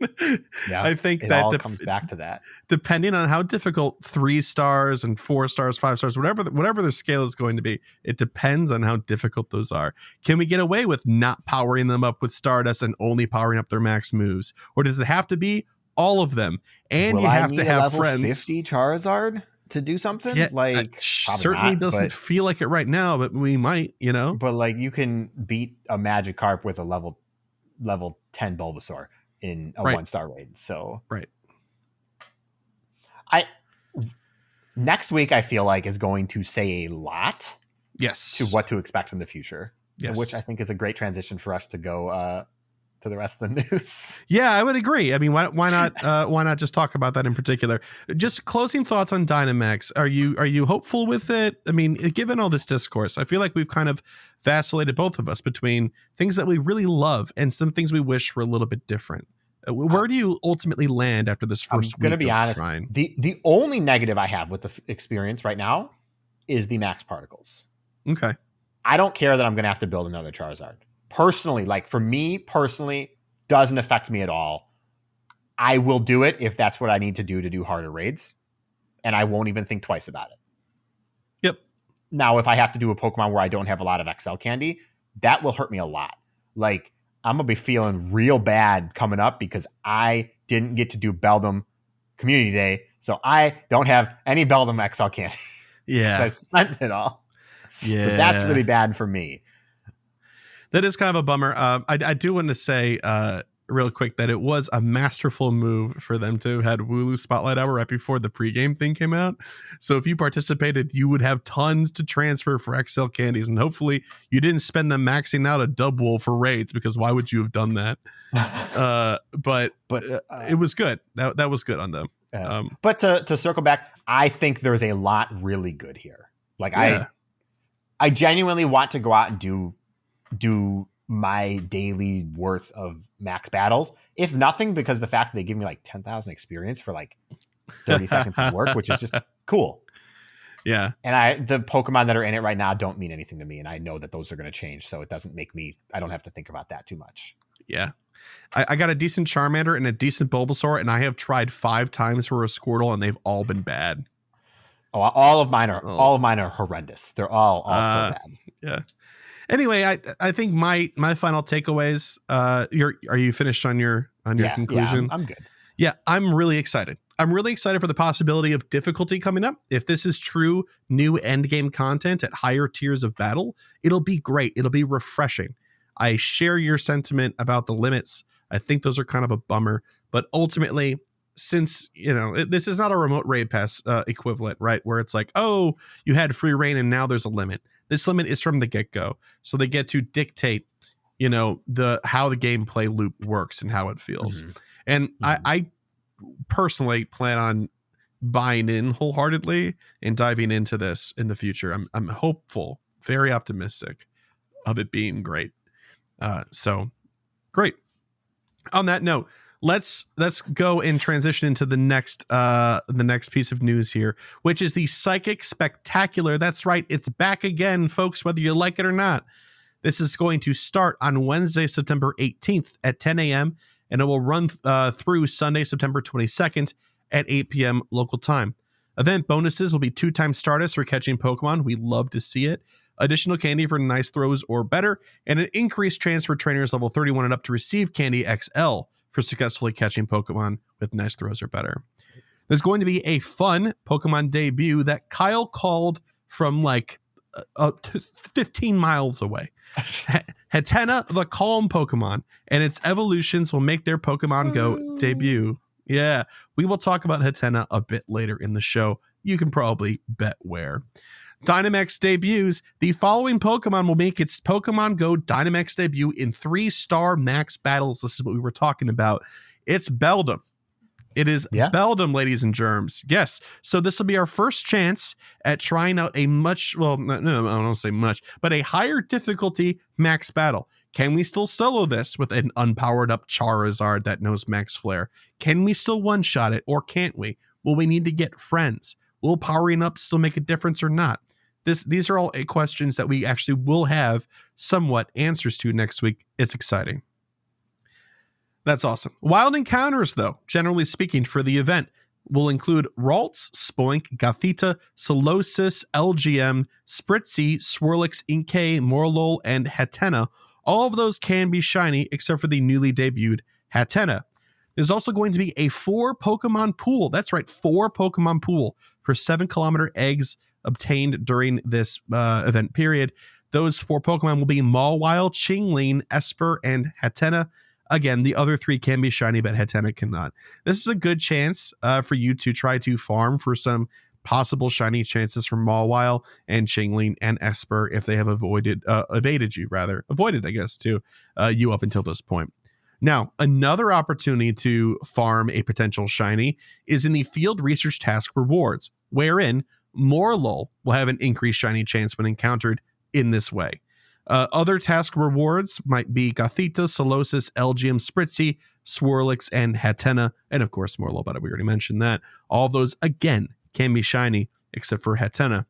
Yeah, I think it that all comes back to that. Depending on how difficult 3 stars and 4 stars, 5 stars, whatever their scale is going to be, it depends on how difficult those are. Can we get away with not powering them up with Stardust and only powering up their max moves, or does it have to be all of them? And you have to have friends. 50 Charizard to do something? Yeah, certainly doesn't feel like it right now, but we might, But like you can beat a Magikarp with a level 10 Bulbasaur. in a Right. 1-star raid. So Right. Next week, I feel like, is going to say a lot Yes. to what to expect in the future, Yes. which I think is a great transition for us to go to the rest of the news. Yeah, I would agree. I mean, why not just talk about that in particular? Just closing thoughts on Dynamax. Are you hopeful with it? I mean, given all this discourse, I feel like we've kind of vacillated, both of us, between things that we really love and some things we wish were a little bit different. Where do you ultimately land after this first week? I'm going to be honest. Trying? The only negative I have with the experience right now is the max particles. Okay. I don't care that I'm going to have to build another Charizard. Personally, like for me personally, doesn't affect me at all. I will do it if that's what I need to do harder raids, and I won't even think twice about it. Yep. Now, if I have to do a Pokemon where I don't have a lot of XL candy, that will hurt me a lot. Like, I'm going to be feeling real bad coming up because I didn't get to do Beldum Community Day, so I don't have any Beldum XL candy. Yeah. I spent it all. Yeah. So that's really bad for me. That is kind of a bummer. I do want to say real quick that it was a masterful move for them to had Wooloo Spotlight Hour right before the pregame thing came out. So if you participated, you would have tons to transfer for XL candies, and hopefully you didn't spend them maxing out a Dubwool for raids, because why would you have done that? But it was good. That was good on them. But to circle back, I think there's a lot really good here. Like I genuinely want to go out and do my daily worth of max battles, if nothing because the fact that they give me like 10,000 experience for like 30 seconds of work, which is just cool. Yeah. And the Pokemon that are in it right now don't mean anything to me, and I know that those are going to change, so it doesn't make me, I don't have to think about that too much. Yeah. I got a decent Charmander and a decent Bulbasaur, and I have tried 5 times for a Squirtle, and they've all been bad. Oh, all of mine are horrendous. They're all so bad. Yeah. Anyway, I think my final takeaways. Are you finished on your conclusion? Yeah, I'm good. Yeah, I'm really excited. I'm really excited for the possibility of difficulty coming up. If this is true new endgame content at higher tiers of battle, it'll be great. It'll be refreshing. I share your sentiment about the limits. I think those are kind of a bummer, but ultimately, since this is not a remote raid pass equivalent, right? Where it's like, oh, you had free reign and now there's a limit. This limit is from the get-go, so they get to dictate, how the gameplay loop works and how it feels. Mm-hmm. And mm-hmm. I personally plan on buying in wholeheartedly and diving into this in the future. I'm hopeful, very optimistic of it being great. So great. On that note, let's go and transition into the next piece of news here, which is the Psychic Spectacular. That's right, it's back again, folks, whether you like it or not. This is going to start on Wednesday, September 18th at 10 a.m. and it will run through Sunday, September 22nd at 8 p.m. local time. Event bonuses will be 2 Stardust for catching Pokemon. We love to see it. Additional candy for nice throws or better, and an increased chance for trainers level 31 and up to receive Candy XL for successfully catching Pokemon with nice throws or better. There's going to be a fun Pokemon debut that Kyle called from like 15 miles away. Hattena, the calm Pokemon, and its evolutions will make their Pokemon Go debut. Yeah, we will talk about Hattena a bit later in the show. You can probably bet where. Dynamax debuts. The following Pokemon will make its Pokemon Go Dynamax debut in 3-star max battles. This is what we were talking about. It's Beldum. It is Beldum, ladies and germs. Yes. So this will be our first chance at trying out a no, I don't say much, but a higher difficulty max battle. Can we still solo this with an unpowered up Charizard that knows Max Flare? Can we still one-shot it, or can't we? Will we need to get friends? Will powering up still make a difference or not? These are all questions that we actually will have somewhat answers to next week. It's exciting. That's awesome. Wild encounters, though, generally speaking, for the event, will include Ralts, Spoink, Gothita, Solosis, LGM, Spritzy, Swirlix, Inkay, Morlul, and Hattena. All of those can be shiny, except for the newly debuted Hattena. There's also going to be a 4 Pokemon pool. That's right, 4 Pokemon pool for 7-kilometer eggs obtained during this event period. Those 4 Pokemon will be Mawile, Chingling, Esper, and Hattena. Again, the other 3 can be shiny, but Hattena cannot. This is a good chance for you to try to farm for some possible shiny chances from Mawile and Chingling and Esper if they have avoided, I guess, to you up until this point. Now, another opportunity to farm a potential shiny is in the field research task rewards, wherein Morlul will have an increased shiny chance when encountered in this way. Other task rewards might be Gothita, Solosis, Elgium, Spritzy, Swirlix, and Hattena, and of course Morlul, but we already mentioned that. All those, again, can be shiny, except for Hattena.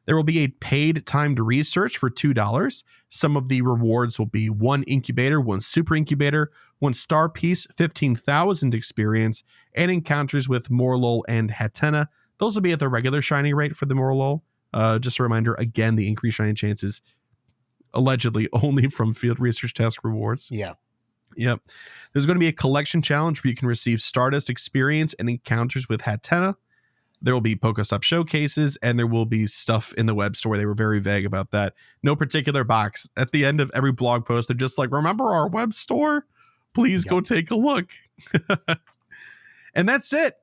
There will be a paid timed research for $2. Some of the rewards will be 1 incubator, 1 super incubator, 1 star piece, 15,000 experience, and encounters with Morlul and Hattena. Those will be at the regular shiny rate for the Morlul. Just a reminder, again, the increased shiny chances allegedly only from field research task rewards. Yeah. Yep. There's going to be a collection challenge where you can receive Stardust experience and encounters with Hattena. There will be Pokestop showcases, and there will be stuff in the web store. They were very vague about that. No particular box. At the end of every blog post, they're just like, remember our web store? Please go take a look. And that's it.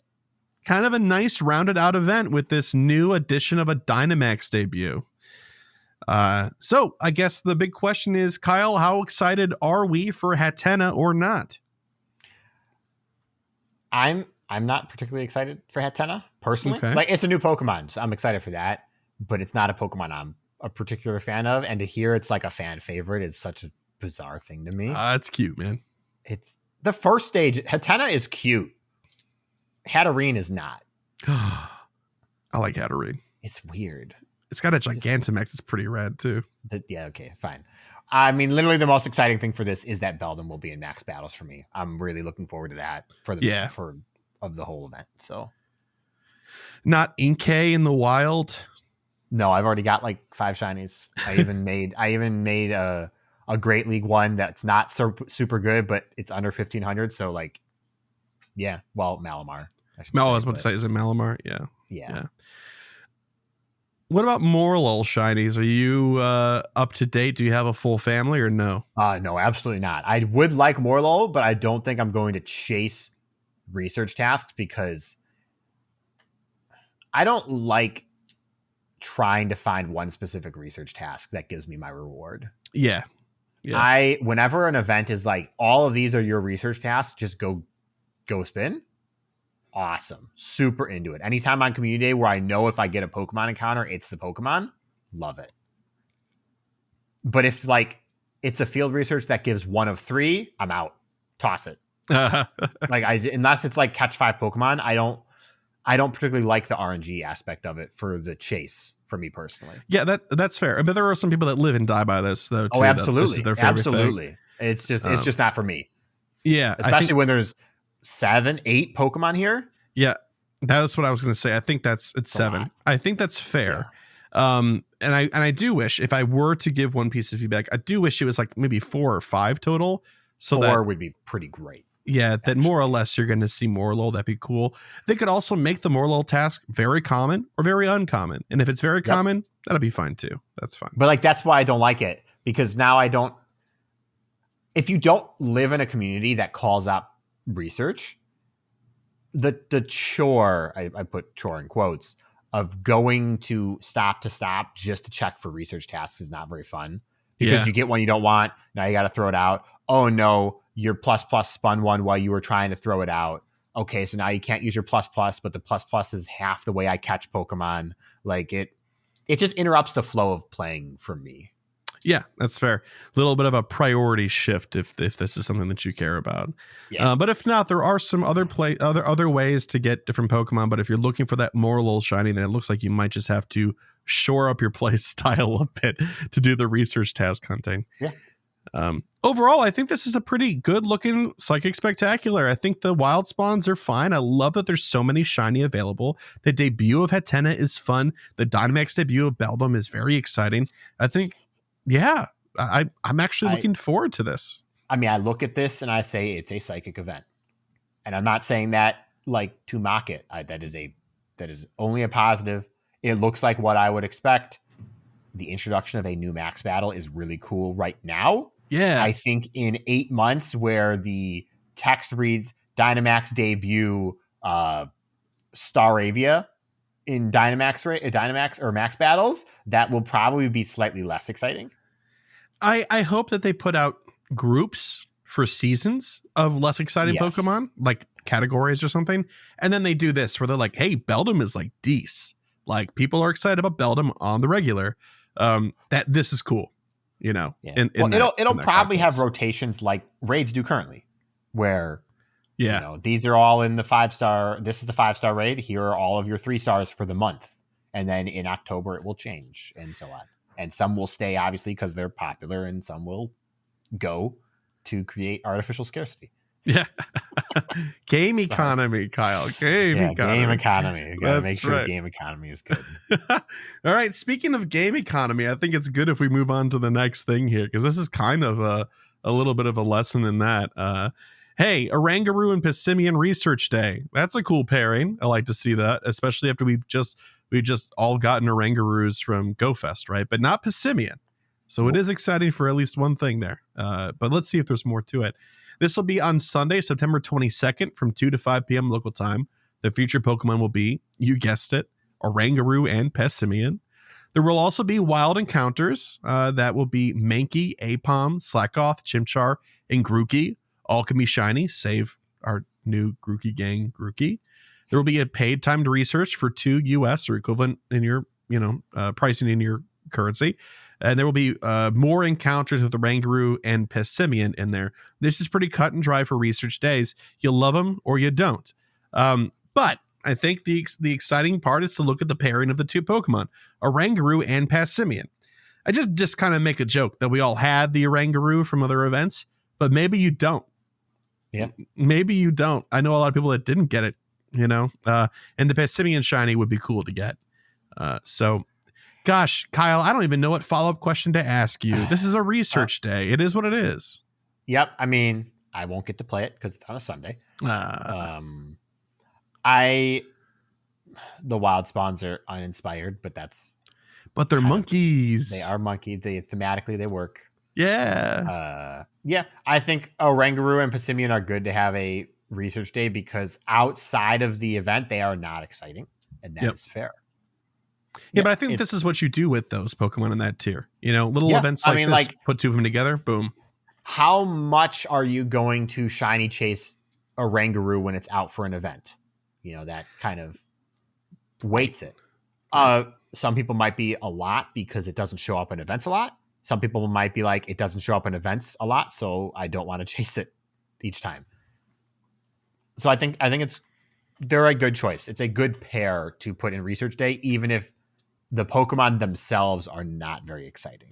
Kind of a nice rounded out event with this new edition of a Dynamax debut. So I guess the big question is, Kyle, how excited are we for Hattena or not? I'm not particularly excited for Hattena personally. Okay. Like, it's a new Pokemon, so I'm excited for that, but it's not a Pokemon I'm a particular fan of. And to hear it's like a fan favorite is such a bizarre thing to me. It's cute, man. It's the first stage. Hattena is cute. Hatterene is not. I like Hatterene. It's weird. It's got a Gigantamax. It's pretty rad too. Yeah, okay, fine. I mean, literally the most exciting thing for this is that Beldum will be in max battles for me. I'm really looking forward to that for the whole event. So, not Inkay in the wild. No, I've already got like 5 shinies. I even made a Great League one that's not super good, but it's under 1,500. So like, yeah. Well, Malamar. I was about to say, is it Malamar? Yeah. What about Morlul shinies? Are you up to date? Do you have a full family or no? No, absolutely not. I would like Morlul, but I don't think I'm going to chase research tasks because I don't like trying to find one specific research task that gives me my reward. Yeah. Whenever an event is like, all of these are your research tasks, just go spin. Awesome. Super into it. Anytime on community day where I know if I get a Pokemon encounter, it's the Pokemon, love it. But if like it's a field research that gives 1 of 3, I'm out. Toss it. Unless it's like catch 5 Pokemon, I don't particularly like the RNG aspect of it for the chase for me personally. Yeah, that's fair. But there are some people that live and die by this though too. Oh, absolutely. This is their favorite absolutely. thing. It's just not for me. Yeah. Especially when there's 7, 8 Pokemon here. Yeah, that's what I was going to say. I think it's 7. I think that's fair. Yeah. And I do wish, if I were to give one piece of feedback, I do wish it was like maybe 4 or 5 total. So 4 would be pretty great. Yeah, that actually, more or less you're going to see Morlul. That'd be cool. They could also make the Morlul task very common or very uncommon. And if it's very common, that'll be fine too. That's fine. But like, that's why I don't like it, because now if you don't live in a community that calls out research, the chore, I put chore in quotes, of going to stop just to check for research tasks is not very fun, because you get one you don't want. Now you got to throw it out. Oh no, your plus spun one while you were trying to throw it out. Okay, so now you can't use your plus, but the plus is half the way I catch Pokemon. Like it just interrupts the flow of playing for me. Yeah, that's fair. A little bit of a priority shift if this is something that you care about. Yeah. But if not, there are some other ways to get different Pokemon. But if you're looking for that Morlul shiny, then it looks like you might just have to shore up your play style a bit to do the research task hunting. Yeah. Overall, I think this is a pretty good looking Psychic Spectacular. I think the wild spawns are fine. I love that there's so many shiny available. The debut of Hattena is fun. The Dynamax debut of Beldum is very exciting. I think, I'm actually looking forward to this. I mean, I look at this and I say it's a psychic event, and I'm not saying that like to mock it. That is only a positive. It looks like what I would expect. The introduction of a new max battle is really cool right now. Yeah. I think in 8 months where the text reads Dynamax debut Staravia in Dynamax or Max battles, that will probably be slightly less exciting. I hope that they put out groups for seasons of less exciting Pokemon, like categories or something. And then they do this where they're like, hey, Beldum is like Deece. Like people are excited about Beldum on the regular. That this is cool, you know. Yeah. It'll probably have rotations like raids do currently, where you know, these are all in the 5-star. This is the 5-star raid. Here are all of your 3 stars for the month. And then in October, it will change and so on. And some will stay, obviously, because they're popular, and some will go to create artificial scarsity. Yeah. Game economy, Kyle. Game economy. You got to make sure game economy is good. All right. Speaking of game economy, I think it's good if we move on to the next thing here, because this is kind of a little bit of a lesson in that. Hey, Oranguru and Passimian Research Day. That's a cool pairing. I like to see that, especially after we've just all gotten Orangurus from GoFest, right? But not Passimian. So it is exciting for at least one thing there. But let's see if there's more to it. This will be on Sunday, September 22nd from 2 to 5 p.m. local time. The featured Pokemon will be, you guessed it, Oranguru and Passimian. There will also be wild encounters. That will be Mankey, Apom, Slackoth, Chimchar, and Grookey. All can be shiny, save our new Grookey gang, Grookey. There will be a paid timed research for 2 US or equivalent in your, pricing in your currency. And there will be more encounters with the Oranguru and Passimian in there. This is pretty cut and dry for research days. You love them or you don't. But I think the exciting part is to look at the pairing of the 2 Pokemon, Oranguru and Passimian. I just kind of make a joke that we all had the Oranguru from other events, but maybe you don't. Yeah. Maybe you don't. I know a lot of people that didn't get it, and the Passimian shiny would be cool to get. So, gosh, Kyle, I don't even know what follow-up question to ask you. This is a research day. It is what it is. Yep. I mean, I won't get to play it because it's on a Sunday. The wild spawns are uninspired, but they're monkeys. They are monkeys. Thematically, they work. Yeah. I think Oranguru and Passimian are good to have a research day because outside of the event, they are not exciting, and that is fair. Yeah, but I think this is what you do with those Pokemon in that tier. Little events like this, put 2 of them together, boom. How much are you going to shiny chase Oranguru when it's out for an event? That kind of weights it. Some people might be a lot because it doesn't show up in events a lot. Some people might be like, it doesn't show up in events a lot, so I don't want to chase it each time. So I think they're a good choice. It's a good pair to put in Research Day, even if the Pokemon themselves are not very exciting.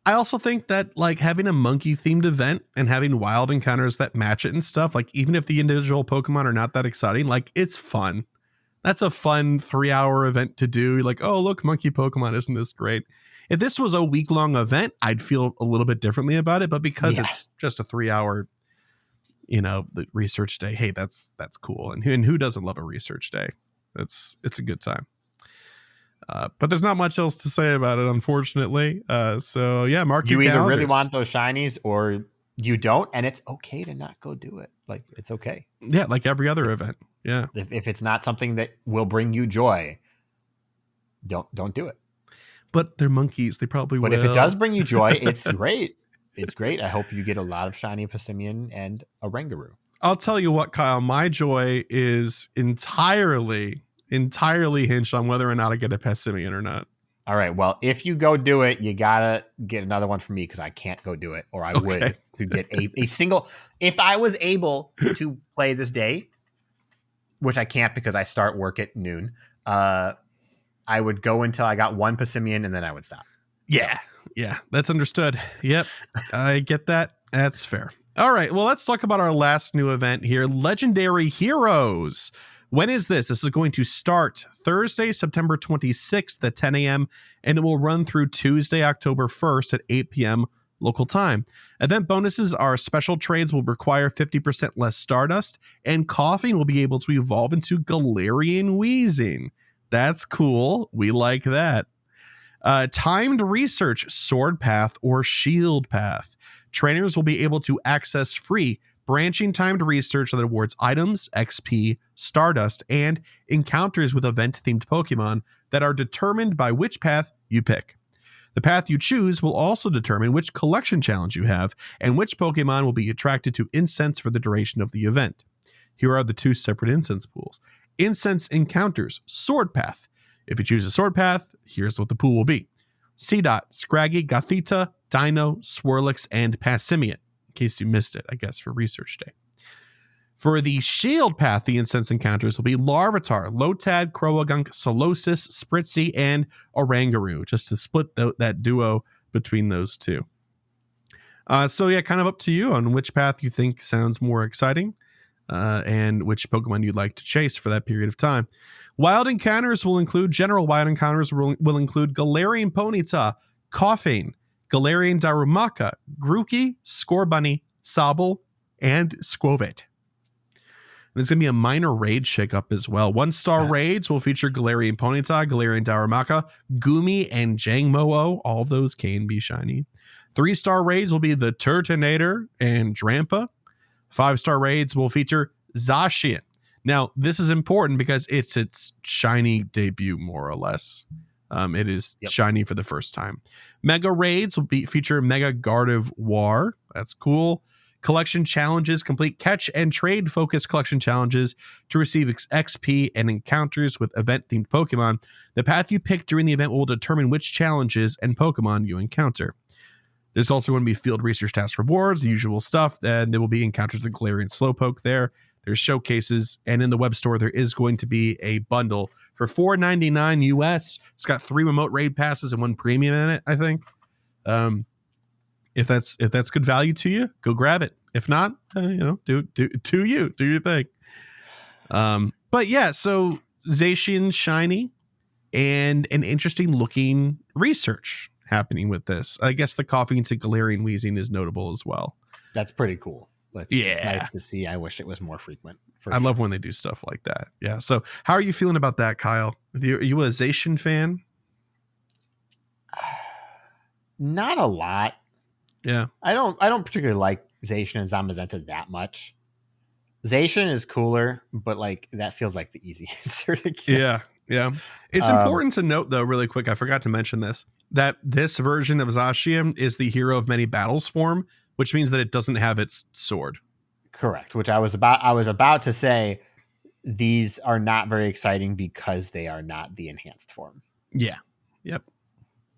I also think that having a monkey themed event and having wild encounters that match it and stuff, even if the individual Pokemon are not that exciting, it's fun. That's a fun 3-hour event to do. You're like, oh, look, monkey Pokemon, isn't this great? If this was a week-long event, I'd feel a little bit differently about it. But because it's just a 3-hour, the research day, hey, that's cool. And who doesn't love a research day? It's a good time. But there's not much else to say about it, unfortunately. So yeah, mark your calendars. You either really want those shinies or you don't, and it's okay to not go do it. It's okay. Yeah, like every other event. Yeah. If it's not something that will bring you joy, don't do it. But they're monkeys. They probably will. But if it does bring you joy, it's great. It's great. I hope you get a lot of shiny Passimian and Oranguru. I'll tell you what, Kyle, my joy is entirely hinged on whether or not I get a Passimian or not. All right. Well, if you go do it, you got to get another one from me because I can't go do it, or I would to get a single. If I was able to play this day, which I can't because I start work at noon, I would go until I got one Passimian and then I would stop. Yeah. Yeah. That's understood. Yep. I get that. That's fair. All right. Well, let's talk about our last new event here. Legendary Heroes. When is this? This is going to start Thursday, September 26th at 10 a.m. and it will run through Tuesday, October 1st at 8 p.m. local time. Event bonuses are special trades will require 50% less Stardust, and Coughing will be able to evolve into Galarian Wheezing. That's cool. We like that. Timed research, sword path or shield path. Trainers will be able to access free branching timed research that awards items, XP, Stardust, and encounters with event-themed Pokemon that are determined by which path you pick. The path you choose will also determine which collection challenge you have and which Pokemon will be attracted to incense for the duration of the event. Here are the 2 separate incense pools. Incense encounters, sword path. If you choose a sword path, here's what the pool will be. Seedot, Scraggy, Gothita, Dino, Swirlix, and Passimian. In case you missed it, I guess, for research day. For the shield path, the incense encounters will be Larvitar, Lotad, Croagunk, Solosis, Spritzy, and Oranguru, just to split that duo between those 2. So yeah, kind of up to you on which path you think sounds more exciting and which Pokemon you'd like to chase for that period of time. Wild encounters will include, general wild encounters will include Galarian Ponyta, Koffing, Galarian Darumaka, Grookey, Scorbunny, Sobble, and Squovit. There's going to be a minor raid shakeup as well. 1-star raids will feature Galarian Ponyta, Galarian Darumaka, Goomy, and Jangmo-o. All of those can be shiny. 3-star raids will be the Turtonator and Drampa. 5-star raids will feature Zacian. Now, this is important because it's its shiny debut, more or less. It is shiny for the first time. Mega raids will feature Mega Gardevoir. That's cool. Collection challenges, complete catch and trade focused collection challenges to receive XP and encounters with event-themed Pokemon. The path you pick during the event will determine which challenges and Pokemon you encounter. There's also going to be field research task rewards, the usual stuff, and there will be encounters with Galarian Slowpoke there. There's showcases, and in the web store, there is going to be a bundle for $4.99 US. It's got 3 remote raid passes and 1 premium in it, I think. If that's good value to you, go grab it. If not, do your thing. But yeah, so Zacian shiny and an interesting looking research happening with this. I guess the Koffing to Galarian Weezing is notable as well. That's pretty cool. It's nice to see. I wish it was more frequent. I love when they do stuff like that. Yeah. So how are you feeling about that, Kyle? Are you a Zacian fan? Not a lot. Yeah. I don't particularly like Zacian and Zamazenta that much. Zacian is cooler, but like that feels like the easy answer to get. Yeah. It's important to note, though, really quick, I forgot to mention this, that this version of Zacian is the hero of many battles form, which means that it doesn't have its sword. Correct. Which I was about to say, these are not very exciting because they are not the enhanced form. Yeah. Yep.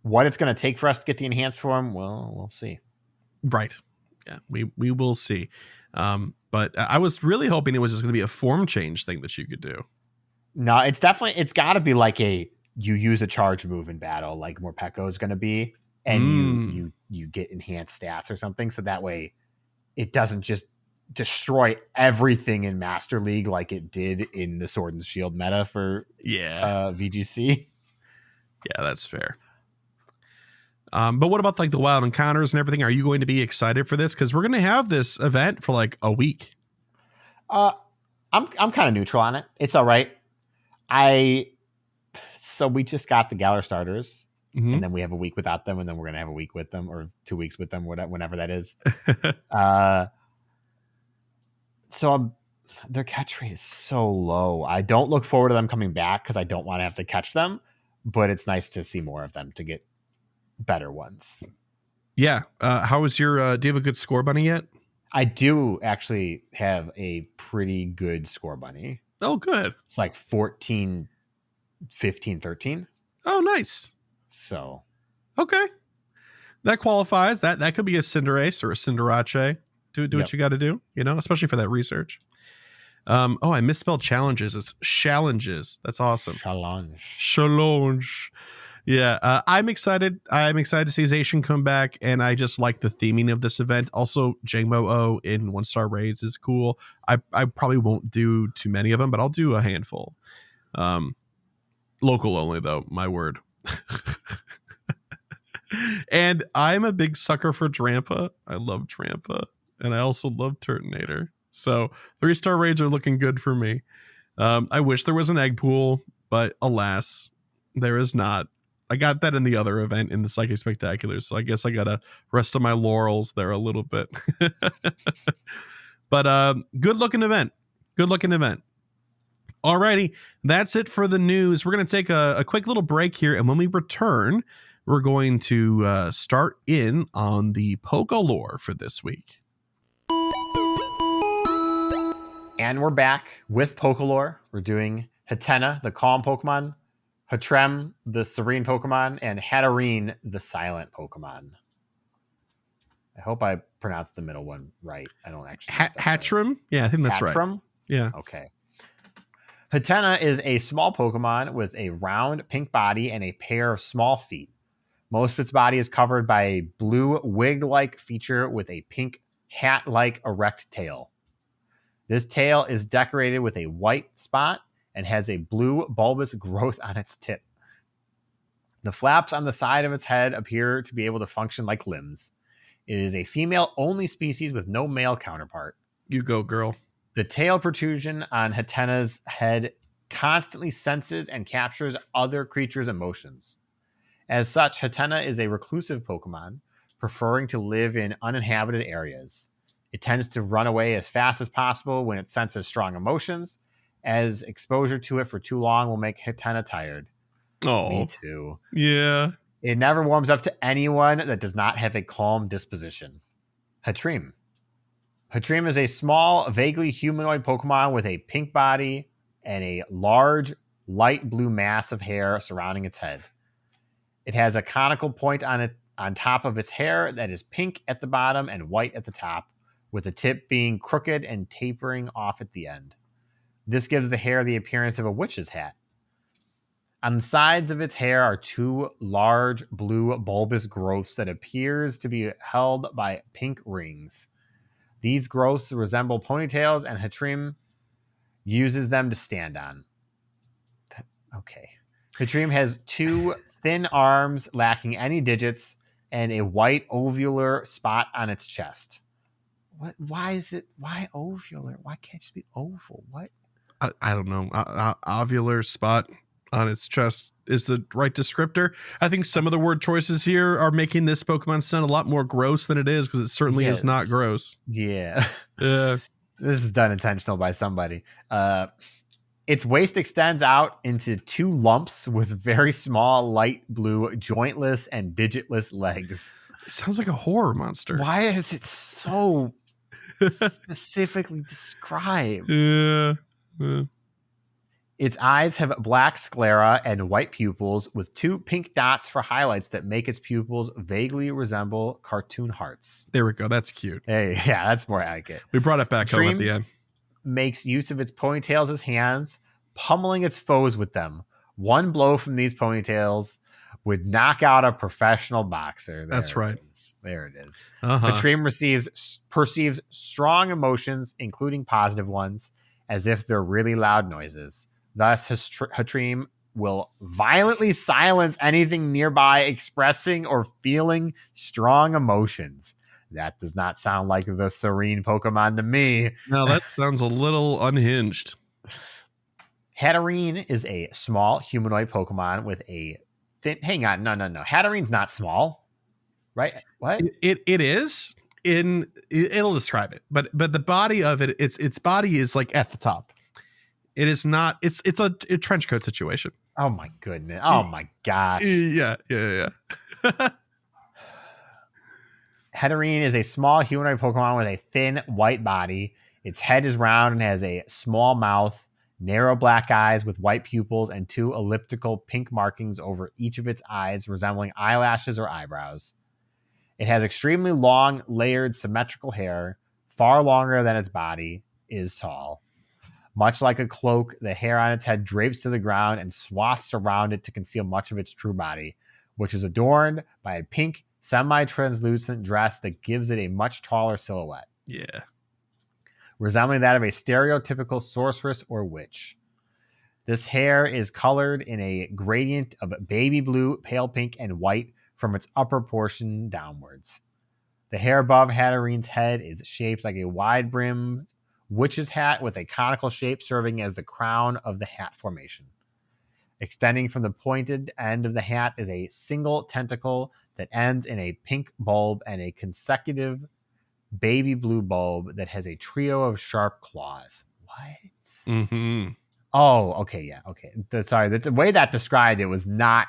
What it's going to take for us to get the enhanced form, well, we'll see. Right. Yeah, we will see. But I was really hoping it was just going to be a form change thing that you could do. No, it's got to be like you use a charge move in battle, like Morpeko is going to be, and you get enhanced stats or something. So that way it doesn't just destroy everything in Master League like it did in the Sword and Shield meta for VGC. Yeah, that's fair. But what about like the wild encounters and everything? Are you going to be excited for this? Because we're going to have this event for like a week. I'm kind of neutral on it. It's all right. So we just got the Galar starters, and then we have a week without them, and then we're going to have a week with them or 2 weeks with them, whenever that is. So their catch rate is so low. I don't look forward to them coming back because I don't want to have to catch them, but it's nice to see more of them to get better ones. Yeah. How was your, do you have a good score bunny yet? I do actually have a pretty good score bunny. Oh, good. It's like 14, 15, 13. Oh, nice. So. Okay. That qualifies. That could be a Cinderace or a Cinderace. Do what you got to do, especially for that research. I misspelled challenges. It's challenges. That's awesome. Challenge. Yeah, I'm excited. I'm excited to see Zacian come back, and I just like the theming of this event. Also, Jangmo-o in 1-star raids is cool. I probably won't do too many of them, but I'll do a handful. Local only, though, my word. And I'm a big sucker for Drampa. I love Drampa, and I also love Turtonator. So 3-star raids are looking good for me. I wish there was an egg pool, but alas, there is not. I got that in the other event in the Psychic Spectacular, so I guess I gotta rest on my laurels there a little bit. But good looking event. Alrighty, that's it for the news. We're gonna take a quick little break here, and when we return, we're going to start in on the PokéLore for this week. And we're back with PokéLore. We're doing Hattena, the calm Pokemon, Hatrem, the serene Pokemon, and Hatterene, the silent Pokemon. I hope I pronounced the middle one right. I don't actually. Hattrem? Right. Yeah, I think that's Hattrim? Right. Yeah. Okay. Hattena is a small Pokemon with a round pink body and a pair of small feet. Most of its body is covered by a blue wig-like feature with a pink hat-like erect tail. This tail is decorated with a white spot and has a blue bulbous growth on its tip. The flaps on the side of its head appear to be able to function like limbs. It is a female-only species with no male counterpart. You go, girl. The tail protrusion on Hattena's head constantly senses and captures other creatures' emotions. As such, Hattena is a reclusive Pokemon, preferring to live in uninhabited areas. It tends to run away as fast as possible when it senses strong emotions, as exposure to it for too long will make Hattena tired. Oh, me too. Yeah. It never warms up to anyone that does not have a calm disposition. Hatrem. Hatrem is a small, vaguely humanoid Pokemon with a pink body and a large, light blue mass of hair surrounding its head. It has a conical point on top of its hair that is pink at the bottom and white at the top, with the tip being crooked and tapering off at the end. This gives the hair the appearance of a witch's hat. On the sides of its hair are two large blue bulbous growths that appears to be held by pink rings. These growths resemble ponytails, and Hatrem uses them to stand on. Okay. Hatrem has two thin arms lacking any digits and a white ovular spot on its chest. What? Why is it? Why ovular? Why can't it just be oval? What? I don't know. Ovular spot on its chest is the right descriptor. I think some of the word choices here are making this Pokemon sound a lot more gross than it is, because it certainly is not gross. Yeah. Yeah. This is done intentional by somebody. Its waist extends out into two lumps with very small, light blue, jointless, and digitless legs. It sounds like a horror monster. Why is it so specifically described? Yeah. Its eyes have black sclera and white pupils with two pink dots for highlights that make its pupils vaguely resemble cartoon hearts. There we go. That's cute. Hey, yeah, that's more accurate. We brought it back home at the end. Makes use of its ponytails as hands, pummeling its foes with them. One blow from these ponytails would knock out a professional boxer. That's right. There it is. Hatrem perceives strong emotions, including positive ones, as if they're really loud noises. Thus, Hatrem will violently silence anything nearby expressing or feeling strong emotions. That does not sound like the serene Pokemon to me. No, that sounds a little unhinged. Hatterene is a small humanoid Pokemon with a thin... Hang on, no. Hatterene's not small, right? What? It is. It'll describe it, but the body of it, its body is like at the top. It is not. It's a trench coat situation. Oh my goodness! Oh my gosh! Yeah. Hatterene is a small humanoid Pokemon with a thin white body. Its head is round and has a small mouth, narrow black eyes with white pupils, and two elliptical pink markings over each of its eyes, resembling eyelashes or eyebrows. It has extremely long, layered, symmetrical hair, far longer than its body is tall. Much like a cloak, the hair on its head drapes to the ground and swaths around it to conceal much of its true body, which is adorned by a pink, semi-translucent dress that gives it a much taller silhouette. Yeah. Resembling that of a stereotypical sorceress or witch. This hair is colored in a gradient of baby blue, pale pink, and white from its upper portion downwards. The hair above Hatterene's head is shaped like a wide-brimmed witch's hat with a conical shape serving as the crown of the hat formation. Extending from the pointed end of the hat is a single tentacle that ends in a pink bulb and a consecutive baby blue bulb that has a trio of sharp claws. What? Mm-hmm. Oh, okay, yeah, okay. Sorry, the way that described it was not.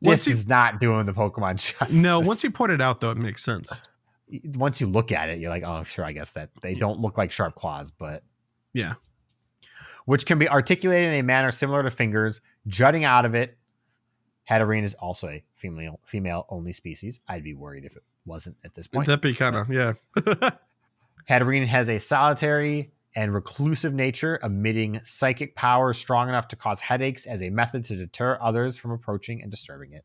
This is not doing the Pokemon justice. No, once you point it out, though, it makes sense. Once you look at it, you're like, oh, sure, I guess that they don't look like sharp claws, but yeah. Which can be articulated in a manner similar to fingers, jutting out of it. Hatterene is also a female-only species. I'd be worried if it wasn't at this point. That'd be kind of, yeah. Hatterene has a solitary and reclusive nature, emitting psychic power strong enough to cause headaches as a method to deter others from approaching and disturbing it.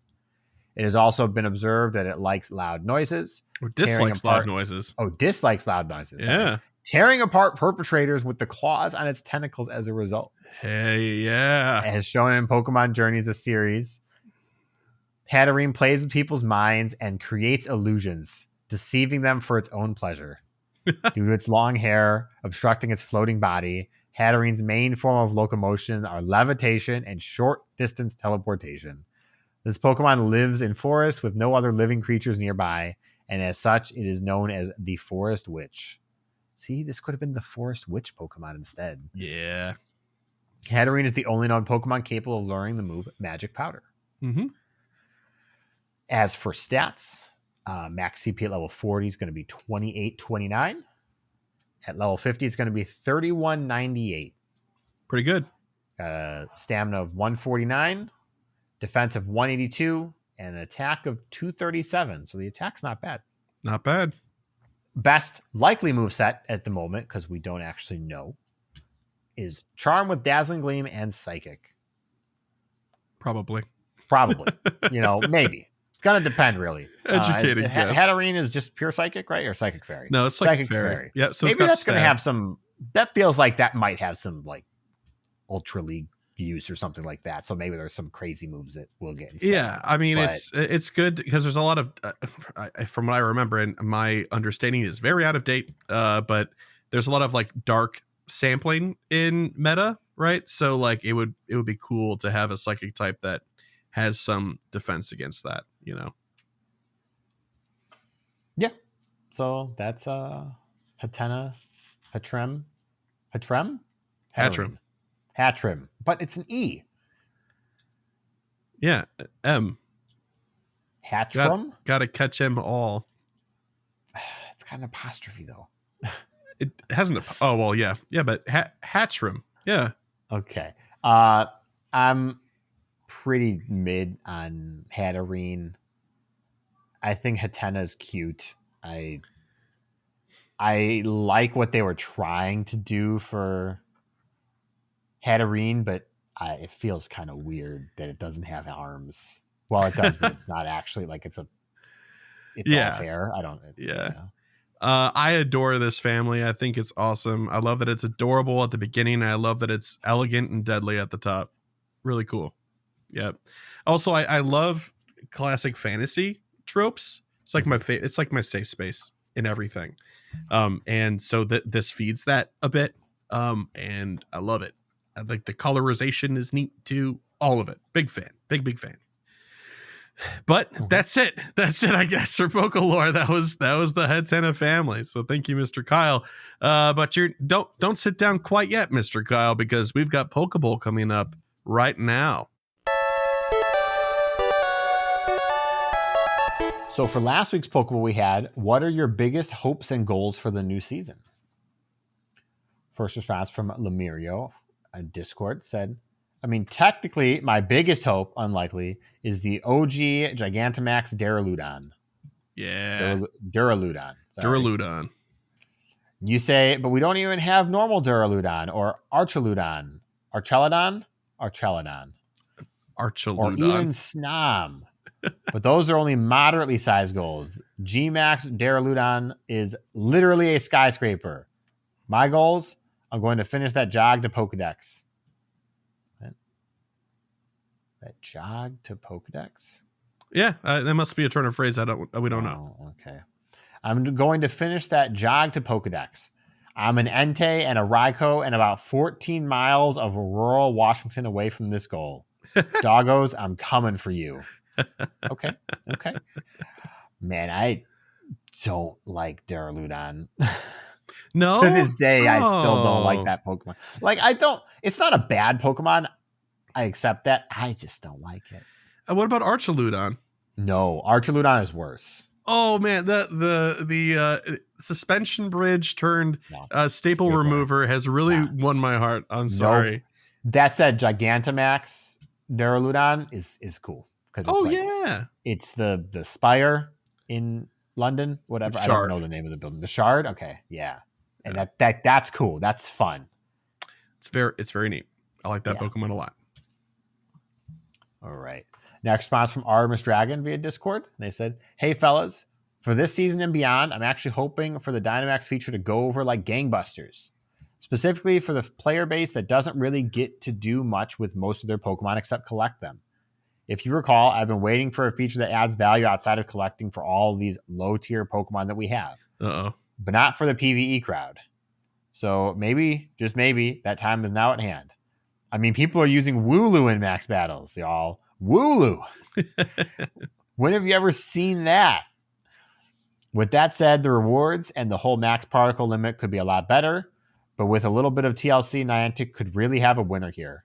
It has also been observed that it likes loud noises. Or dislikes loud noises. Oh, dislikes loud noises. Yeah. Sorry. Tearing apart perpetrators with the claws on its tentacles as a result. Hey, yeah. As shown in Pokemon Journeys, the series, Hatterene plays with people's minds and creates illusions, deceiving them for its own pleasure. Due to its long hair obstructing its floating body, Hatterene's main form of locomotion are levitation and short-distance teleportation. This Pokemon lives in forests with no other living creatures nearby, and as such, it is known as the Forest Witch. See, this could have been the Forest Witch Pokemon instead. Yeah. Hatterene is the only known Pokemon capable of learning the move Magic Powder. Mm-hmm. As for stats, max CP at level 40 is going to be 2829. At level 50, it's going to be 3198. Pretty good. Stamina of 149, defense of 182, and an attack of 237. So the attack's not bad. Not bad. Best likely moveset at the moment, because we don't actually know, is Charm with Dazzling Gleam and Psychic. Probably. Maybe. It's going to depend, really. Educated guess. Hatterene is just pure Psychic, right? Or Psychic Fairy? No, it's Psychic Fairy. Yeah, so maybe that's going to have some... That feels like that might have some, like, Ultra League use or something like that. So maybe there's some crazy moves that we'll get instead. Yeah, I mean, it's good because there's a lot of... from what I remember, and my understanding is very out of date, but there's a lot of, like, dark sampling in meta, right? So, like, it would be cool to have a Psychic type that has some defense against that, you know? Yeah. So that's Hattena, Hattrem. But it's an E. Yeah, M. Hattrem? Gotta catch them all. It's got an apostrophe, though. It hasn't. Oh, well, yeah. Yeah, but Hatchrim. Yeah. Okay. I'm pretty mid on Hatterene. I think Hattena is cute. I like what they were trying to do for Hatterene, but it feels kind of weird that it doesn't have arms. Well, it does, but it's not actually like it's all hair. I don't. Yeah. I adore this family. I think it's awesome. I love that it's adorable at the beginning. I love that it's elegant and deadly at the top. Really cool. Yeah. Also, I love classic fantasy tropes. It's like it's like my safe space in everything. And so this feeds that a bit. And I love it. I think the colorization is neat too. All of it. Big fan. Big fan. But that's it. That's it, I guess, for PokéLore. That was the Hattena family. So thank you, Mr. Kyle. But don't sit down quite yet, Mr. Kyle, because we've got PokéPoll coming up right now. So for last week's PokéPoll we had, what are your biggest hopes and goals for the new season? First response from Lemurio on Discord said, technically, my biggest hope, unlikely, is the OG Gigantamax Duraludon. Yeah. Duraludon. Duraludon. You say, but we don't even have normal Duraludon or Archeludon. Archeludon? Archeludon. Or even Snom. But those are only moderately sized goals. Gmax Duraludon is literally a skyscraper. My goals, I'm going to finish that jog to Pokedex. That jog to Pokedex? Yeah, that must be a turn of phrase we don't know. Okay. I'm going to finish that jog to Pokedex. I'm an Entei and a Raikou and about 14 miles of rural Washington away from this goal. Doggos, I'm coming for you. Okay. Man, I don't like Duraludon. No, To this day, I still don't like that Pokemon. Like, it's not a bad Pokemon. I accept that. I just don't like it. What about Archaludon? No, Archaludon is worse. Oh man, the suspension bridge turned staple remover has really won my heart. I'm sorry. That said, Gigantamax Duraludon is cool because it's the Spire in London, whatever. I don't know the name of the building. The Shard, okay, yeah, and that's cool. That's fun. It's very neat. I like that Pokemon a lot. All right. Next response from Artemis Dragon via Discord. They said, "Hey fellas, for this season and beyond, I'm actually hoping for the Dynamax feature to go over like gangbusters. Specifically for the player base that doesn't really get to do much with most of their Pokemon except collect them. If you recall, I've been waiting for a feature that adds value outside of collecting for all of these low-tier Pokemon that we have. But not for the PvE crowd. So maybe, just maybe, that time is now at hand. I mean, people are using Wooloo in max battles, y'all. Wooloo! When have you ever seen that? With that said, the rewards and the whole max particle limit could be a lot better, but with a little bit of TLC, Niantic could really have a winner here.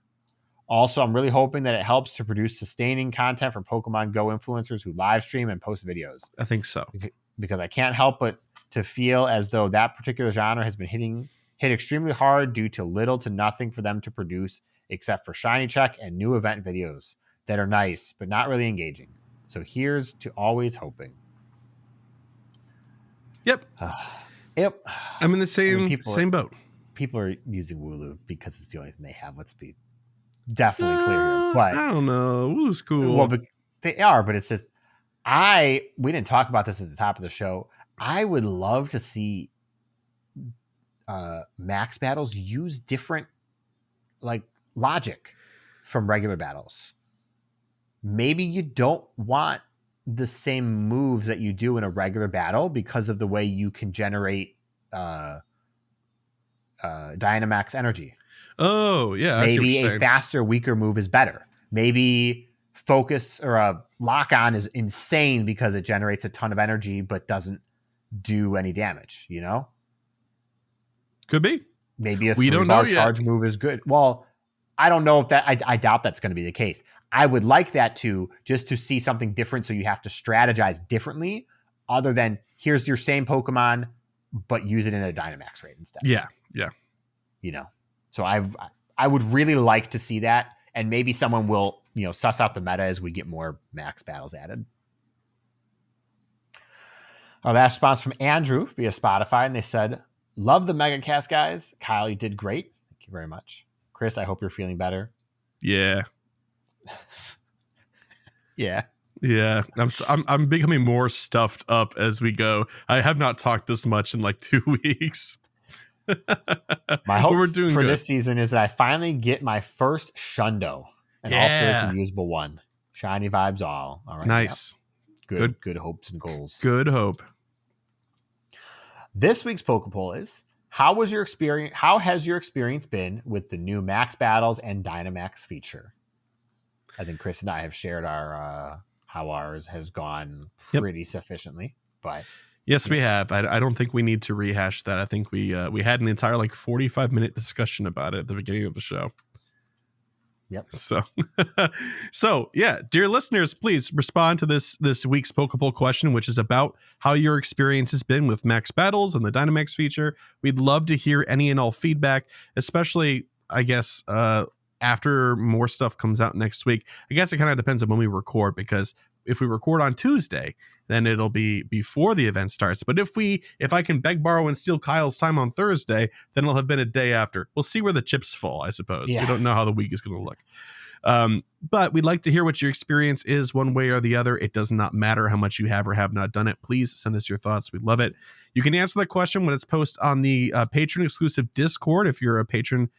Also, I'm really hoping that it helps to produce sustaining content for Pokemon Go influencers who live stream and post videos. I think so. Because I can't help but to feel as though that particular genre has been hit extremely hard due to little to nothing for them to produce except for Shiny Check and new event videos that are nice, but not really engaging. So here's to always hoping." Yep. I'm in the same boat. People are using Wooloo because it's the only thing they have. Let's be definitely clear here. But I don't know. Wooloo's cool. Well, but they are, but it's just we didn't talk about this at the top of the show. I would love to see max battles use different like logic from regular battles. Maybe you don't want the same moves that you do in a regular battle because of the way you can generate Dynamax energy. Oh, yeah. Maybe a faster, weaker move is better. Maybe focus or a lock-on is insane because it generates a ton of energy but doesn't do any damage, you know? Could be. Maybe a 3-bar charge move is good. Well, I don't know if that... I doubt that's going to be the case. I would like that too, just to see something different so you have to strategize differently other than here's your same Pokemon, but use it in a Dynamax rate instead. Yeah. You know, so I would really like to see that, and maybe someone will, suss out the meta as we get more max battles added. Our last response from Andrew via Spotify, and they said, "Love the MegaCast, guys. Kyle, you did great. Thank you very much. Chris, I hope you're feeling better." Yeah. Yeah. I'm becoming more stuffed up as we go. I have not talked this much in like 2 weeks. My hope for this season is that I finally get my first Shundo, and also it's a usable one. Shiny vibes all right. Nice. Yep. Good hopes and goals. Good hope. This week's PokéPoll is: How has your experience been with the new Max Battles and Dynamax feature? I think Chris and I have shared our how ours has gone pretty sufficiently, but yes, we have. I don't think we need to rehash that. I think we had an entire 45-minute discussion about it at the beginning of the show. Yep. So yeah, dear listeners, please respond to this week's PokéPoll question, which is about how your experience has been with Max Battles and the Dynamax feature. We'd love to hear any and all feedback, especially, I guess, after more stuff comes out next week. I guess it kind of depends on when we record, because if we record on Tuesday, then it'll be before the event starts. But if I can beg, borrow, and steal Kyle's time on Thursday, then it'll have been a day after. We'll see where the chips fall, I suppose. Yeah. We don't know how the week is going to look. But we'd like to hear what your experience is one way or the other. It does not matter how much you have or have not done it. Please send us your thoughts. We'd love it. You can answer the question when it's posted on the patron exclusive Discord. If you're a patron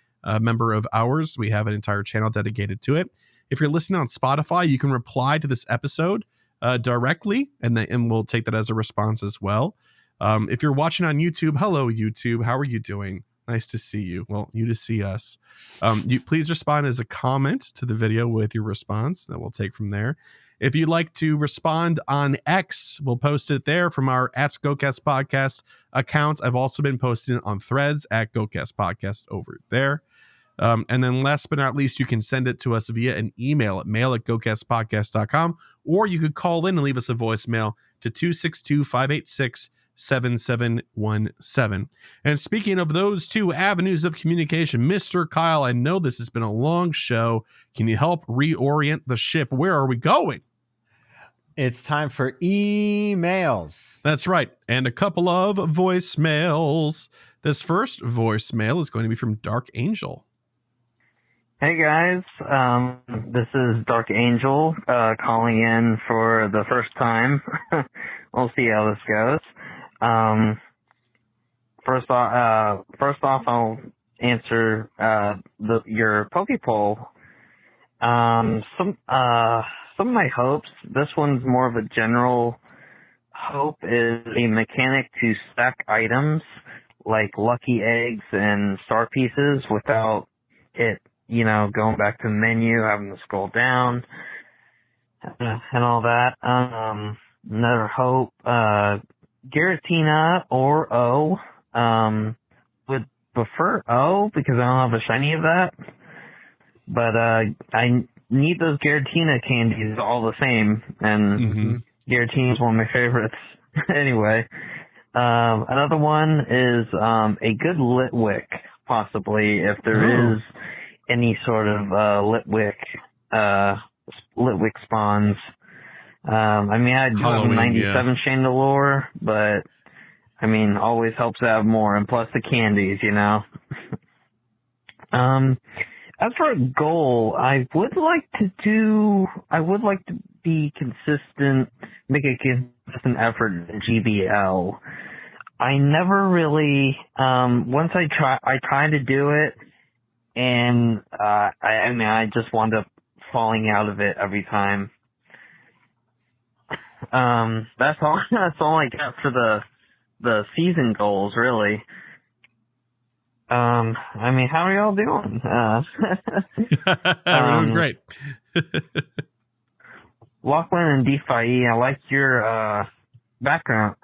member of ours, we have an entire channel dedicated to it. If you're listening on Spotify, you can reply to this episode directly, and we'll take that as a response as well. If you're watching on YouTube, hello YouTube, how are you doing? Nice to see you. Well, you to see us. You please respond as a comment to the video with your response that we'll take from there. If you'd like to respond on X, we'll post it there from our @GOCast Podcast account. I've also been posting it on Threads @GOCast Podcast over there. And then last but not least, you can send it to us via an email at mail@gocastpodcast.com, or you could call in and leave us a voicemail to 262-586-7717. And speaking of those two avenues of communication, Mr. Kyle, I know this has been a long show. Can you help reorient the ship? Where are we going? It's time for emails. That's right. And a couple of voicemails. This first voicemail is going to be from Dark Angel. Hey guys, this is Dark Angel calling in for the first time. We'll see how this goes. First off, I'll answer your PokéPoll. Some of my hopes. This one's more of a general hope. Is a mechanic to stack items like lucky eggs and star pieces without it, going back to the menu, having to scroll down, and all that. Another hope, Giratina or O. Would prefer O because I don't have a shiny of that. But I need those Giratina candies all the same, and Giratina is one of my favorites. Anyway, another one is a good Litwick, possibly, if there is any sort of Litwick spawns. I do have a 97 Chandelure, but always helps to have more, and plus the candies, As for a goal, I would like to be consistent, make a consistent effort in GBL. I never really, once I tried to do it, and I just wound up falling out of it every time. That's all I got for the season goals, really. How are y'all doing? We're doing great. Lachlan and DeFi, I liked your background.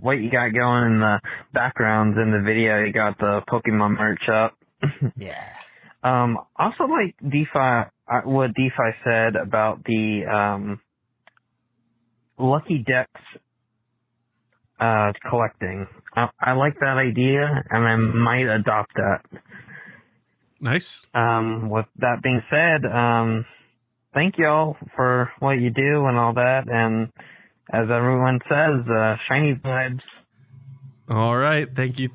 What you got going in the backgrounds in the video. You got the Pokemon merch up. Yeah. Also like what DeFi said about the Lucky Dex collecting. I like that idea, and I might adopt that. Nice. With that being said, thank y'all for what you do and all that, and as everyone says, shiny vibes. All right. Thank you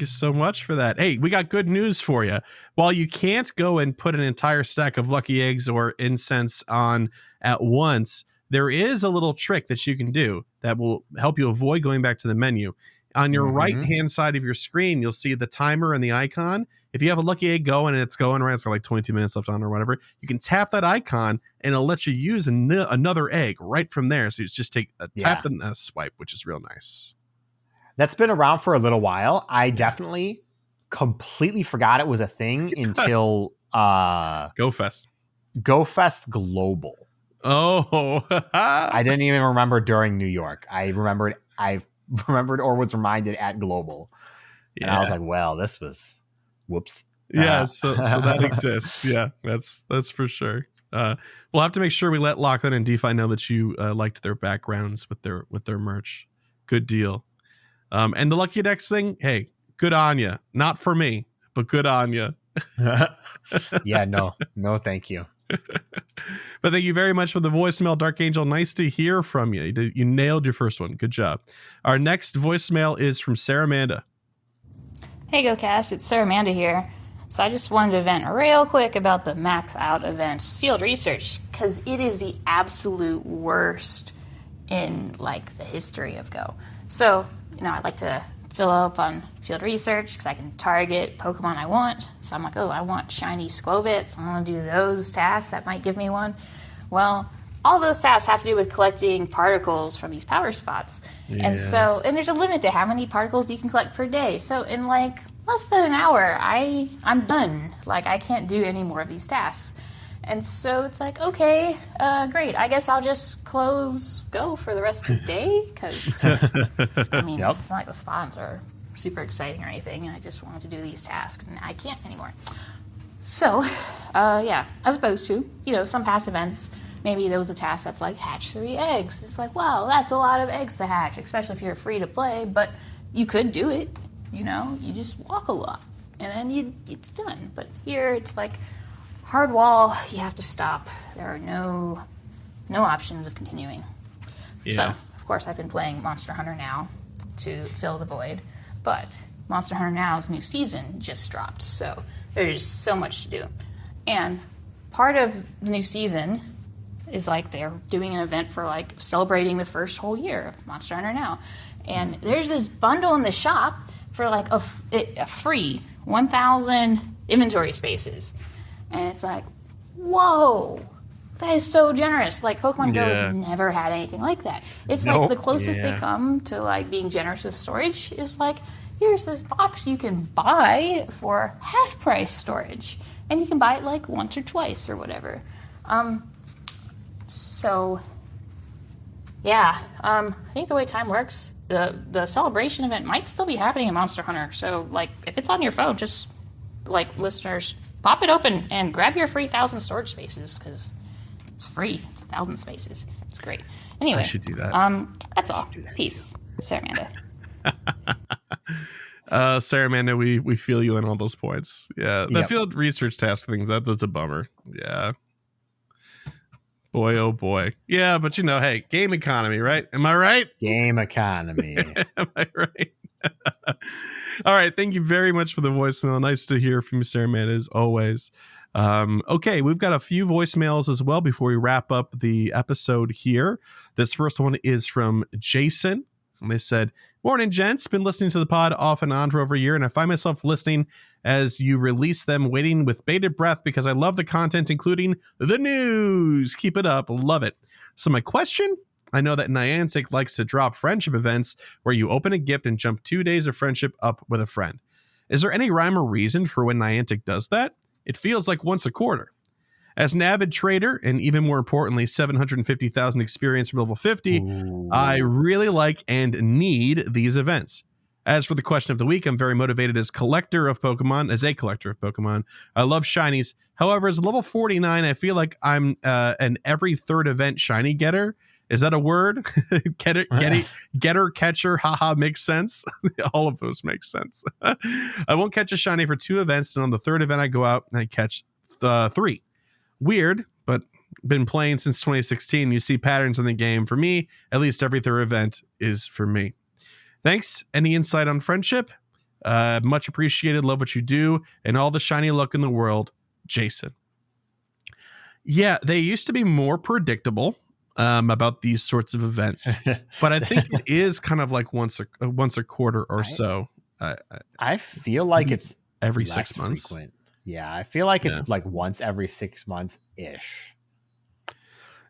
so much for that. Hey, we got good news for you. While you can't go and put an entire stack of lucky eggs or incense on at once, there is a little trick that you can do that will help you avoid going back to the menu. On your right-hand side of your screen, you'll see the timer and the icon. If you have a lucky egg going and it's going right, it's got like 22 minutes left on or whatever, you can tap that icon and it'll let you use another egg right from there. So you just take a tap and a swipe, which is real nice. That's been around for a little while. I definitely completely forgot it was a thing until GoFest Global. Oh, I didn't even remember during New York. I remembered or was reminded at Global. And I was like, well, this was whoops. Yeah, so that exists. Yeah, that's for sure. We'll have to make sure we let Lachlan and DeFi know that you liked their backgrounds with their merch. Good deal. And the Lucky Dex thing, hey, good on you. Not for me, but good on you. Yeah, no, thank you. But thank you very much for the voicemail, Dark Angel. Nice to hear from you. You nailed your first one. Good job. Our next voicemail is from Sarah Amanda. Hey GoCast, it's Sarah Amanda here. So I just wanted to vent real quick about the Max Out event field research, because it is the absolute worst in the history of Go. So, I like to fill up on field research because I can target Pokemon I want. So I'm like, I want shiny Squobits. I want to do those tasks. That might give me one. Well, all those tasks have to do with collecting particles from these power spots. Yeah. And there's a limit to how many particles you can collect per day. So in less than an hour. I'm done. Like, I can't do any more of these tasks. And so it's like, okay, great. I guess I'll just close Go for the rest of the day, because, I mean, it's not like the spawns are super exciting or anything, and I just wanted to do these tasks, and I can't anymore. So, as opposed to, some past events, maybe there was a task that's like, hatch 3 eggs. It's like, wow, that's a lot of eggs to hatch, especially if you're free to play, but you could do it, you just walk a lot, and then it's done. But here, it's like, hard wall, you have to stop. There are no options of continuing. Yeah. So, of course, I've been playing Monster Hunter now to fill the void, but Monster Hunter Now's new season just dropped, so there's so much to do. And part of the new season is like they're doing an event for like celebrating the first whole year of Monster Hunter Now. And there's this bundle in the shop for like a free 1,000 inventory spaces. And it's like, whoa, that is so generous. Like, Pokemon Go has never had anything like that. It's like the closest they come to like being generous with storage is like, here's this box you can buy for half price storage. And you can buy it like once or twice or whatever. I think the way time works, the celebration event might still be happening in Monster Hunter. So, like, if it's on your phone, just, like, listeners, pop it open and grab your free 1,000 storage spaces, because it's free. It's 1,000 spaces. It's great. Anyway, I should do that. That's all. Peace. Sarah Amanda. Sarah Amanda, we feel you on all those points. Yeah, the field research task things, that's a bummer. Yeah. Boy, oh boy. Yeah, but hey, game economy, right? Am I right? Game economy. Am I right? All right. Thank you very much for the voicemail. Nice to hear from you, Sarah Amanda, as always. Okay, we've got a few voicemails as well before we wrap up the episode here. This first one is from Jason. And they said, "Morning, gents. Been listening to the pod off and on for over a year, and I find myself listening as you release them, waiting with bated breath because I love the content, including the news. Keep it up. Love it. So my question, I know that Niantic likes to drop friendship events where you open a gift and jump 2 days of friendship up with a friend. Is there any rhyme or reason for when Niantic does that? It feels like once a quarter. As an avid trader, and even more importantly, 750,000 experience from level 50, Ooh. I really like and need these events. As for the question of the week, I'm very motivated as a collector of Pokemon. I love shinies. However, as level 49, I feel like I'm an every third event shiny getter. Is that a word? Getter, catcher, haha, makes sense. All of those make sense. I won't catch a shiny for 2 events, and on the 3rd event, I go out and I catch 3. Weird, but been playing since 2016. You see patterns in the game. For me, at least every 3rd event is for me. Thanks. Any insight on friendship? Much appreciated. Love what you do and all the shiny luck in the world, Jason. Yeah, they used to be more predictable about these sorts of events, but I think it is kind of like once a quarter or so. I feel like it's every 6 months. Frequent. Yeah, I feel like it's like once every 6 months ish.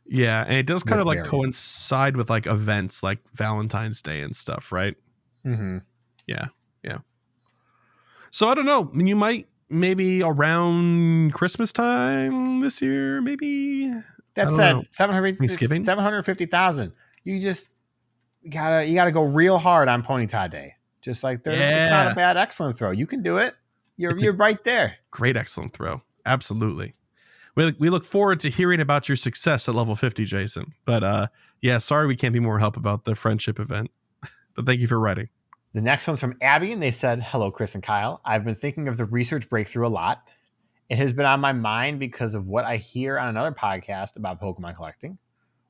Yeah, and it does kind of like coincide with like events like Valentine's Day and stuff, right? Mm-hmm. Yeah. So I don't know. I mean, you might maybe around Christmas time this year, maybe. That said, 750,000. You gotta go real hard on Ponyta Day. Just like it's not a bad excellent throw. You can do it. You're right there. Great excellent throw. Absolutely. We look forward to hearing about your success at level 50, Jason. But sorry we can't be more help about the friendship event. But thank you for writing. The next one's from Abby, and they said, "Hello, Chris and Kyle. I've been thinking of the research breakthrough a lot. It has been on my mind because of what I hear on another podcast about Pokemon collecting.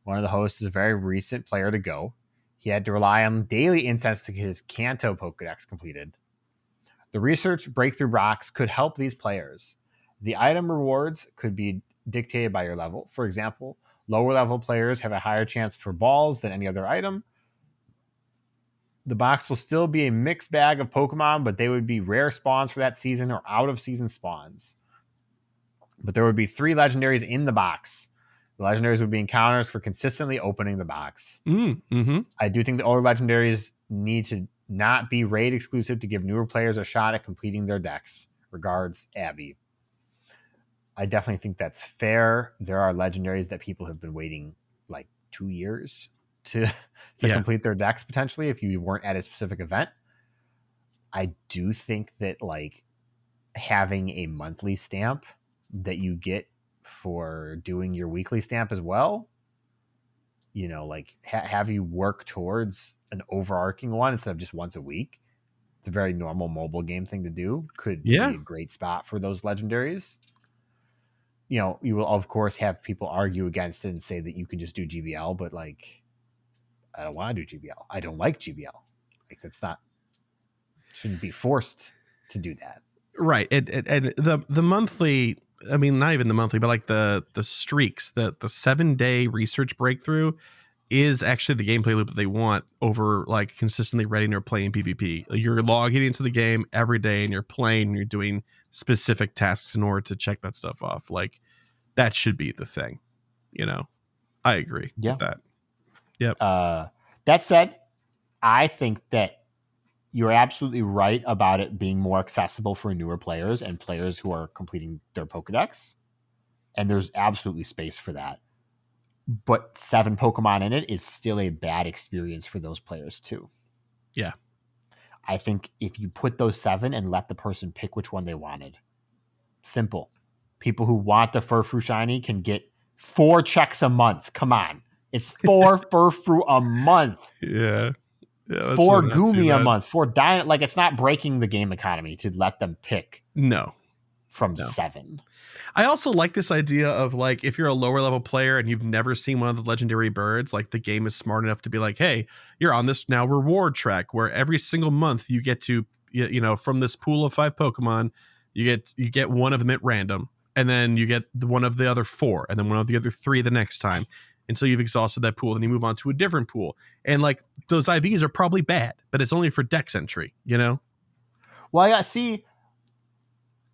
One of the hosts is a very recent player to Go. He had to rely on daily incense to get his Kanto Pokedex completed. The research breakthrough rocks could help these players. The item rewards could be dictated by your level. For example, lower level players have a higher chance for balls than any other item. The box will still be a mixed bag of Pokemon, but they would be rare spawns for that season or out of season spawns. But there would be 3 legendaries in the box. The legendaries would be encounters for consistently opening the box. Mm-hmm. I do think the older legendaries need to not be raid exclusive to give newer players a shot at completing their decks. Regards, Abby. I definitely think that's fair. There are legendaries that people have been waiting like 2 years to complete their decks potentially if you weren't at a specific event. I do think that like having a monthly stamp that you get for doing your weekly stamp as well, you know, like have you work towards an overarching one instead of just once a week. It's a very normal mobile game thing to do. Could be a great spot for those legendaries. You know, you will of course have people argue against it and say that you can just do GBL, but like, I don't want to do GBL. I don't like GBL. Like that's not, shouldn't be forced to do that. Right. And the monthly, I mean, not even the monthly, but like the streaks, the 7-day research breakthrough is actually the gameplay loop that they want over like consistently reading or playing PvP. You're logging into the game every day and you're playing and you're doing specific tasks in order to check that stuff off. Like that should be the thing, you know? I agree with that. Yep. That said, I think that you're absolutely right about it being more accessible for newer players and players who are completing their Pokedex. And there's absolutely space for that. But 7 Pokemon in it is still a bad experience for those players too. Yeah. I think if you put those 7 and let the person pick which one they wanted. Simple. People who want the Furfrou Shiny can get 4 checks a month. Come on. It's 4 Furfrou a month. Yeah. 4 Goomy a month, 4 Dynamax. Like it's not breaking the game economy to let them pick. From 7. I also like this idea of like if you're a lower level player and you've never seen one of the legendary birds, like the game is smart enough to be like, hey, you're on this now reward track where every single month you get to, you know, from this pool of 5 Pokemon, you get one of them at random, and then you get one of the other 4, and then one of the other 3 the next time. Until you've exhausted that pool, then you move on to a different pool. And like those IVs are probably bad, but it's only for dex entry, you know? Well, yeah, see,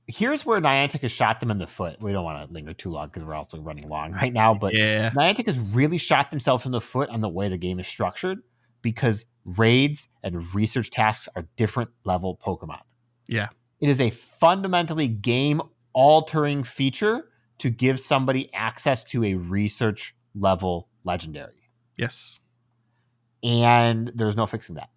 here's where Niantic has shot them in the foot. We don't want to linger too long because we're also running long right now, but Niantic has really shot themselves in the foot on the way the game is structured because raids and research tasks are different level Pokemon. Yeah. It is a fundamentally game altering feature to give somebody access to a research level legendary. Yes. And there's no fixing that.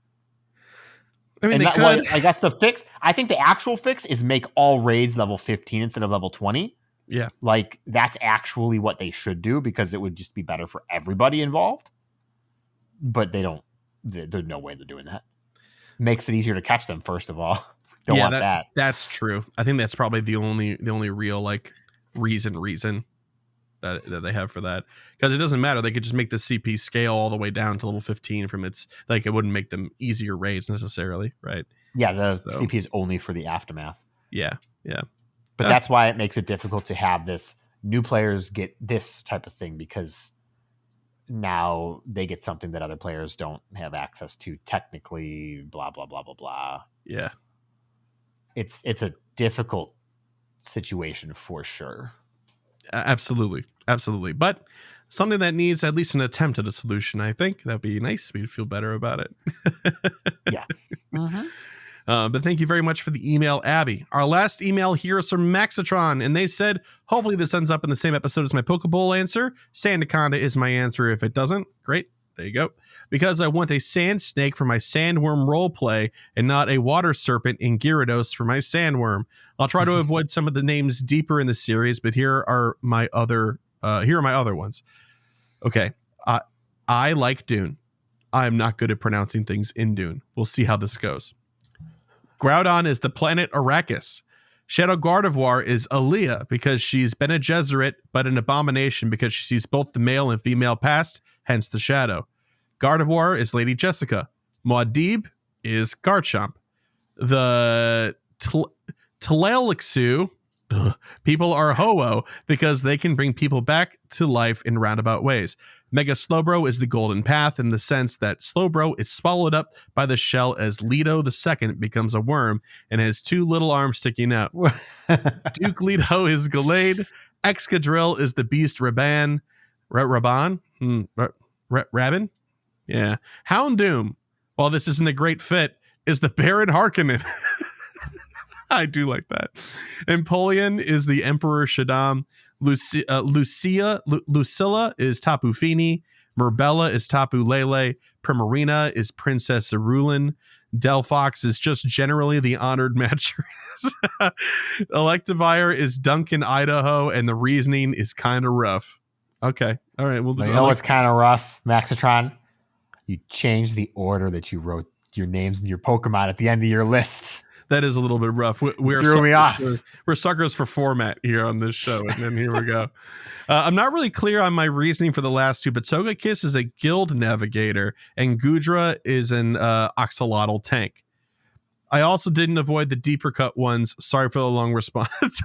I mean, I guess the fix, I think the actual fix is make all raids level 15 instead of level 20. Yeah. Like that's actually what they should do because it would just be better for everybody involved. But there's no way they're doing that. Makes it easier to catch them, first of all. Don't want that. That's true. I think that's probably the only real like reason that they have for that, because it doesn't matter. They could just make the CP scale all the way down to level 15 from its, like it wouldn't make them easier raids necessarily, right? Yeah, the CP is only for the aftermath. Yeah. But that's why it makes it difficult to have this new players get this type of thing, because now they get something that other players don't have access to technically, blah, blah, blah, blah, blah. Yeah. It's a difficult situation for sure. Absolutely. But something that needs at least an attempt at a solution. I think that'd be nice. We'd feel better about it. Yeah. Mm-hmm. But thank you very much for the email, Abby. Our last email here is from Maxitron, and they said, hopefully this ends up in the same episode as my PokéPoll answer. Sandaconda is my answer if it doesn't. Great. There you go. Because I want a sand snake for my sandworm roleplay and not a water serpent in Gyarados for my sandworm. I'll try to avoid some of the names deeper in the series, but here are my other ones. Okay. I like Dune. I am not good at pronouncing things in Dune. We'll see how this goes. Groudon is the planet Arrakis. Shadow Gardevoir is Aaliyah because she's Bene Gesserit, but an abomination because she sees both the male and female past, hence the shadow. Gardevoir is Lady Jessica. Muad'Dib is Garchomp. The Tlalexu people are Ho-Oh because they can bring people back to life in roundabout ways. Mega Slowbro is the Golden Path in the sense that Slowbro is swallowed up by the shell as Leto II becomes a worm and has 2 little arms sticking out. Duke Leto is Gallade. Excadrill is the Beast Raban. Rabin? Yeah. Houndoom. While this isn't a great fit, is the Baron Harkonnen. I do like that. Empoleon is the Emperor Shaddam. Lucilla is Tapu Fini. Merbella is Tapu Lele. Primarina is Princess Cerulin. Delphox is just generally the honored mattress. Electivire is Duncan, Idaho, and the reasoning is kind of rough. Okay. All right. Well, you know what's kind of rough, Maxitron? You changed the order that you wrote your names and your Pokemon at the end of your list. That is a little bit rough. We're suckers for format here on this show, and then here we go. I'm not really clear on my reasoning for the last two, but Togekiss is a guild navigator, and Gudra is an axolotl tank. I also didn't avoid the deeper cut ones. Sorry for the long response.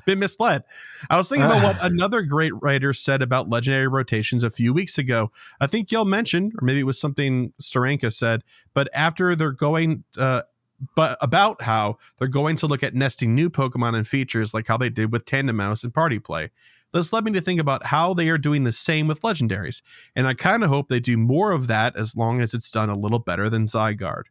Been misled. I was thinking about what another great writer said about legendary rotations a few weeks ago. I think y'all mentioned, or maybe it was something Starenka said, but after they're going, but about how they're going to look at nesting new Pokemon and features like how they did with Tandem Mouse and Party Play. This led me to think about how they are doing the same with legendaries, and I kind of hope they do more of that as long as it's done a little better than Zygarde.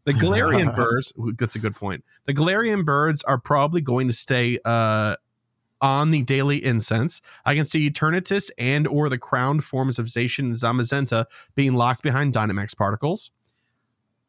The Galarian birds, that's a good point. The Galarian birds are probably going to stay on the daily incense. I can see Eternatus and or the crowned forms of Zacian and Zamazenta being locked behind Dynamax particles.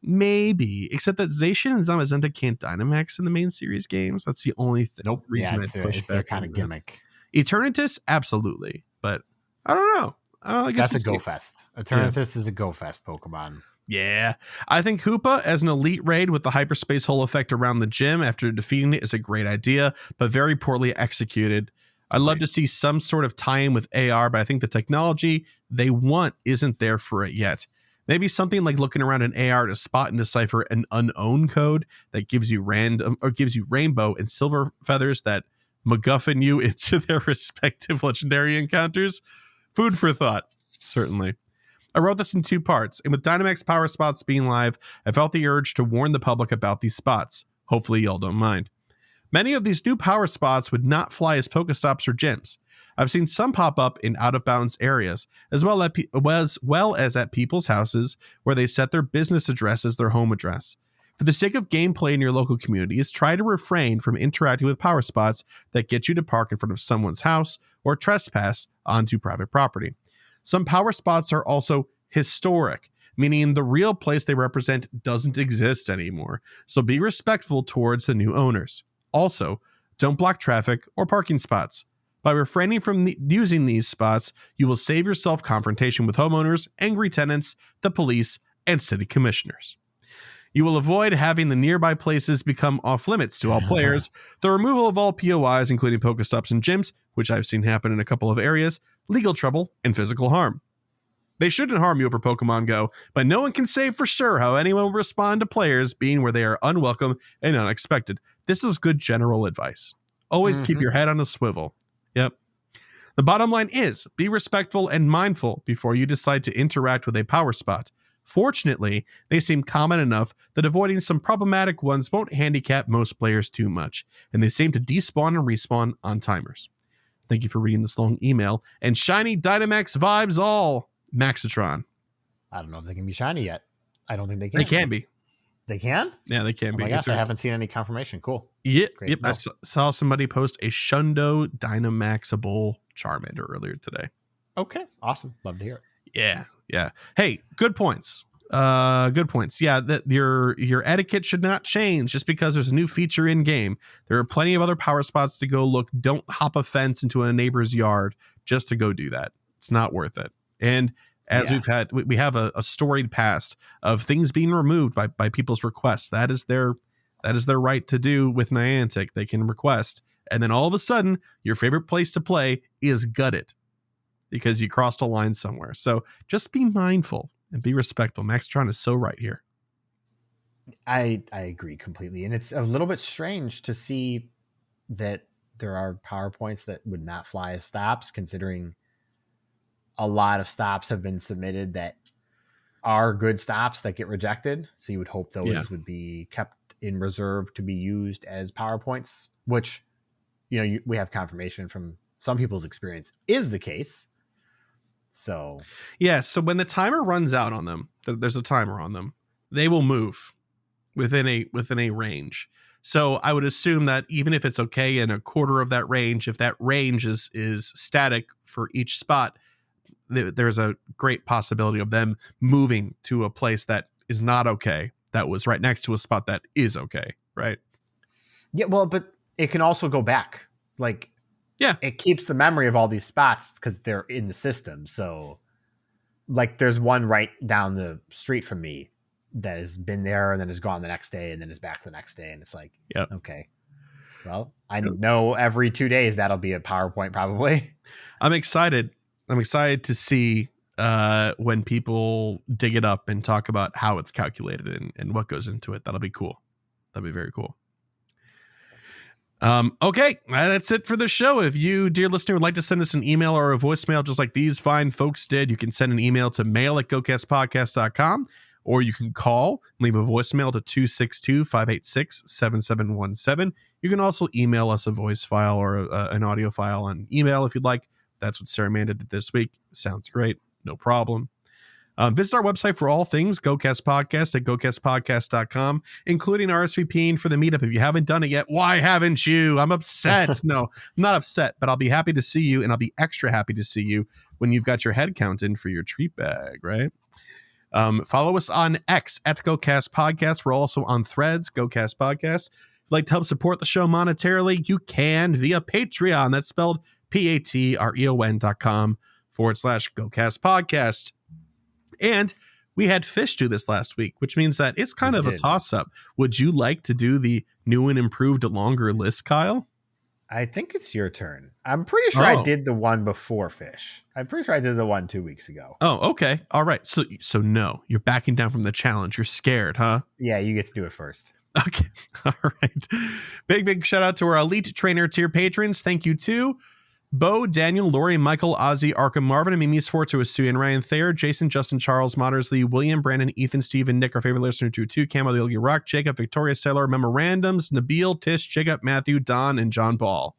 Maybe, except that Zacian and Zamazenta can't Dynamax in the main series games. That's the only reason I push back. Their kind of gimmick. Eternatus, absolutely, but I don't know. I guess that's a Go Fest. Eternatus is a Go Fest Pokemon. Yeah, I think Hoopa as an elite raid with the hyperspace hole effect around the gym after defeating it is a great idea, but very poorly executed. I'd love to see some sort of tie-in with AR, but I think the technology they want isn't there for it yet. Maybe something like looking around an AR to spot and decipher an unknown code that gives you random or gives you rainbow and silver feathers that MacGuffin you into their respective legendary encounters. Food for thought, certainly. I wrote this in two parts, and with Dynamax Power Spots being live, I felt the urge to warn the public about these spots. Hopefully y'all don't mind. Many of these new power spots would not fly as Pokestops or gyms. I've seen some pop up in out-of-bounds areas, as well as at people's houses where they set their business address as their home address. For the sake of gameplay in your local communities, try to refrain from interacting with power spots that get you to park in front of someone's house or trespass onto private property. Some power spots are also historic, meaning the real place they represent doesn't exist anymore, so be respectful towards the new owners. Also, don't block traffic or parking spots. By refraining from using these spots, you will save yourself confrontation with homeowners, angry tenants, the police, and city commissioners. You will avoid having the nearby places become off limits to all players, the removal of all POIs, including Pokestops and gyms, which I've seen happen in a couple of areas, legal trouble, and physical harm. They shouldn't harm you over Pokemon Go, but no one can say for sure how anyone will respond to players being where they are unwelcome and unexpected. This is good general advice. Always keep your head on a swivel. Yep. The bottom line is, be respectful and mindful before you decide to interact with a power spot. Fortunately, they seem common enough that avoiding some problematic ones won't handicap most players too much, and they seem to despawn and respawn on timers. Thank you for reading this long email, and shiny Dynamax vibes all, Maxitron. I don't know if they can be shiny yet. I don't think they can. They can be. They can? Yeah, they can be. Oh my gosh, I haven't seen any confirmation. Cool. Yep. I saw somebody post a Shundo Dynamaxable Charmander earlier today. Okay, awesome. Love to hear it. Yeah. Hey, good points. Good points. Yeah, that your etiquette should not change just because there's a new feature in game. There are plenty of other power spots to go look. Don't hop a fence into a neighbor's yard just to go do that. It's not worth it. And as we have a storied past of things being removed by people's requests. That is their right to do with Niantic. They can request, and then all of a sudden, your favorite place to play is gutted because you crossed a line somewhere. So just be mindful and be respectful. Maxitron is so right here. I agree completely. And it's a little bit strange to see that there are PowerPoints that would not fly as stops, considering a lot of stops have been submitted that are good stops that get rejected. So you would hope those would be kept in reserve to be used as PowerPoints, which, we have confirmation from some people's experience is the case. So yeah. So when the timer runs out on them, there's a timer on them. they will move within a range. So I would assume that even if it's okay in a quarter of that range, if that range is static for each spot, there's a great possibility of them moving to a place that is not okay, that was right next to a spot that is okay, right? Yeah, well, but it can also go back. Like, yeah, it keeps the memory of all these spots because they're in the system. So, like, there's one right down the street from me that has been there and then is gone the next day and then is back the next day. And it's like, yep. Okay, well, I know every 2 days that'll be a PowerPoint probably. I'm excited to see when people dig it up and talk about how it's calculated and what goes into it. That'll be cool. That'll be very cool. Okay, that's it for the show. If you, dear listener, would like to send us an email or a voicemail just like these fine folks did, you can send an email to mail@gocastpodcast.com, or you can call, leave a voicemail to 262-586-7717. You can also email us a voice file or an audio file on email if you'd like. That's what Sarah Amanda did this week. Sounds great. No problem. Visit our website for all things GoCast Podcast at GoCastPodcast.com, including RSVPing for the meetup. If you haven't done it yet, why haven't you? I'm upset. No, I'm not upset, but I'll be happy to see you, and I'll be extra happy to see you when you've got your head count in for your treat bag, right? Follow us on X at GoCast Podcast. We're also on Threads, GoCast Podcast. If you'd like to help support the show monetarily, you can via Patreon. That's spelled patreon.com/GoCast Podcast. And we had Fish do this last week, which means that it's kind of a toss-up. Would you like to do the new and improved longer list, Kyle? I think it's your turn. I'm pretty sure I did the one before Fish. I'm pretty sure I did the one 2 weeks ago. Oh, okay. All right. So no, you're backing down from the challenge. You're scared, huh? Yeah, you get to do it first. Okay. All right. Big shout out to our Elite Trainer tier patrons. Thank you to Bo, Daniel, Lori, Michael, Ozzy, Arkham, Marvin, Mimi Sforza, Suyan, Ryan Thayer, Jason, Justin, Charles, Moddersley, William, Brandon, Ethan, Steven, Nick, our favorite listener, 2 Camo, the Yogi Rock, Jacob, Victoria, Stellar, Memorandums, Nabil, Tish, Jacob, Matthew, Don, and John Paul.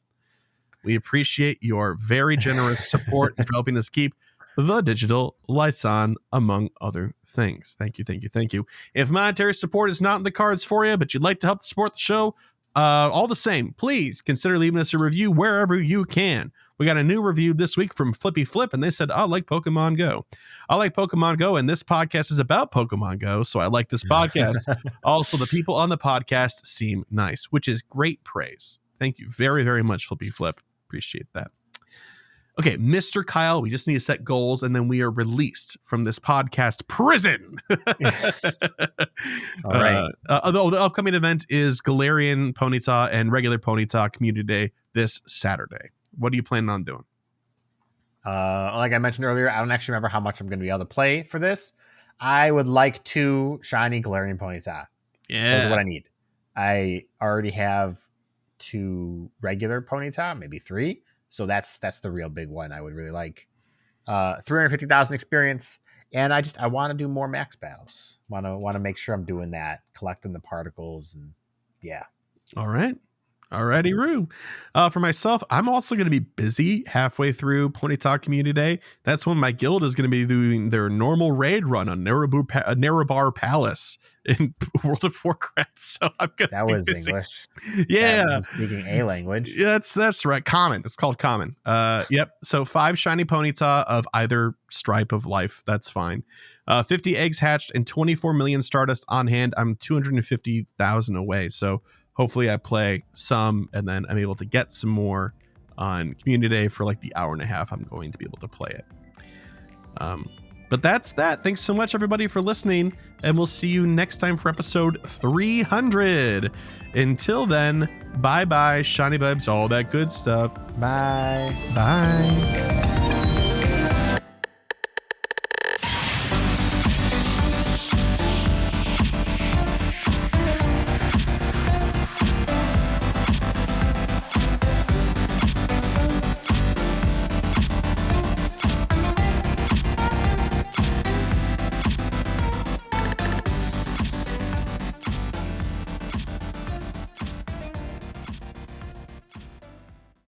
We appreciate your very generous support for helping us keep the digital lights on, among other things. Thank you. If monetary support is not in the cards for you, but you'd like to help support the show, all the same, please consider leaving us a review wherever you can. We got a new review this week from Flippy Flip, and they said, I like Pokemon Go. I like Pokemon Go, and this podcast is about Pokemon Go, so I like this podcast. Also, the people on the podcast seem nice, which is great praise. Thank you very, very much, Flippy Flip. Appreciate that. Okay, Mr. Kyle, we just need to set goals, and then we are released from this podcast prison. All right. Although the upcoming event is Galarian Ponyta and regular Ponyta Community Day this Saturday. What are you planning on doing? Like I mentioned earlier, I don't actually remember how much I'm going to be able to play for this. I would like 2 shiny Galarian Ponyta. Yeah. That's what I need. I already have 2 regular Ponyta, maybe 3. So that's the real big one I would really like. 350,000 experience, and I want to do more max battles. Want to make sure I'm doing that, collecting the particles, and yeah. All right. Alrighty, Roo. For myself, I'm also going to be busy halfway through Ponyta Community Day. That's when my guild is going to be doing their normal raid run on Nerebar Palace in World of Warcraft. So I'm going to be busy. That was English. Yeah. I'm speaking a language. Yeah, that's right. Common. It's called Common. Yep. So 5 shiny Ponyta of either stripe of life. That's fine. 50 eggs hatched and 24 million Stardust on hand. I'm 250,000 away. So hopefully I play some and then I'm able to get some more on Community Day for like the hour and a half I'm going to be able to play it. But that's that. Thanks so much, everybody, for listening. And we'll see you next time for episode 300. Until then, bye-bye, shiny vibes, all that good stuff. Bye. Bye.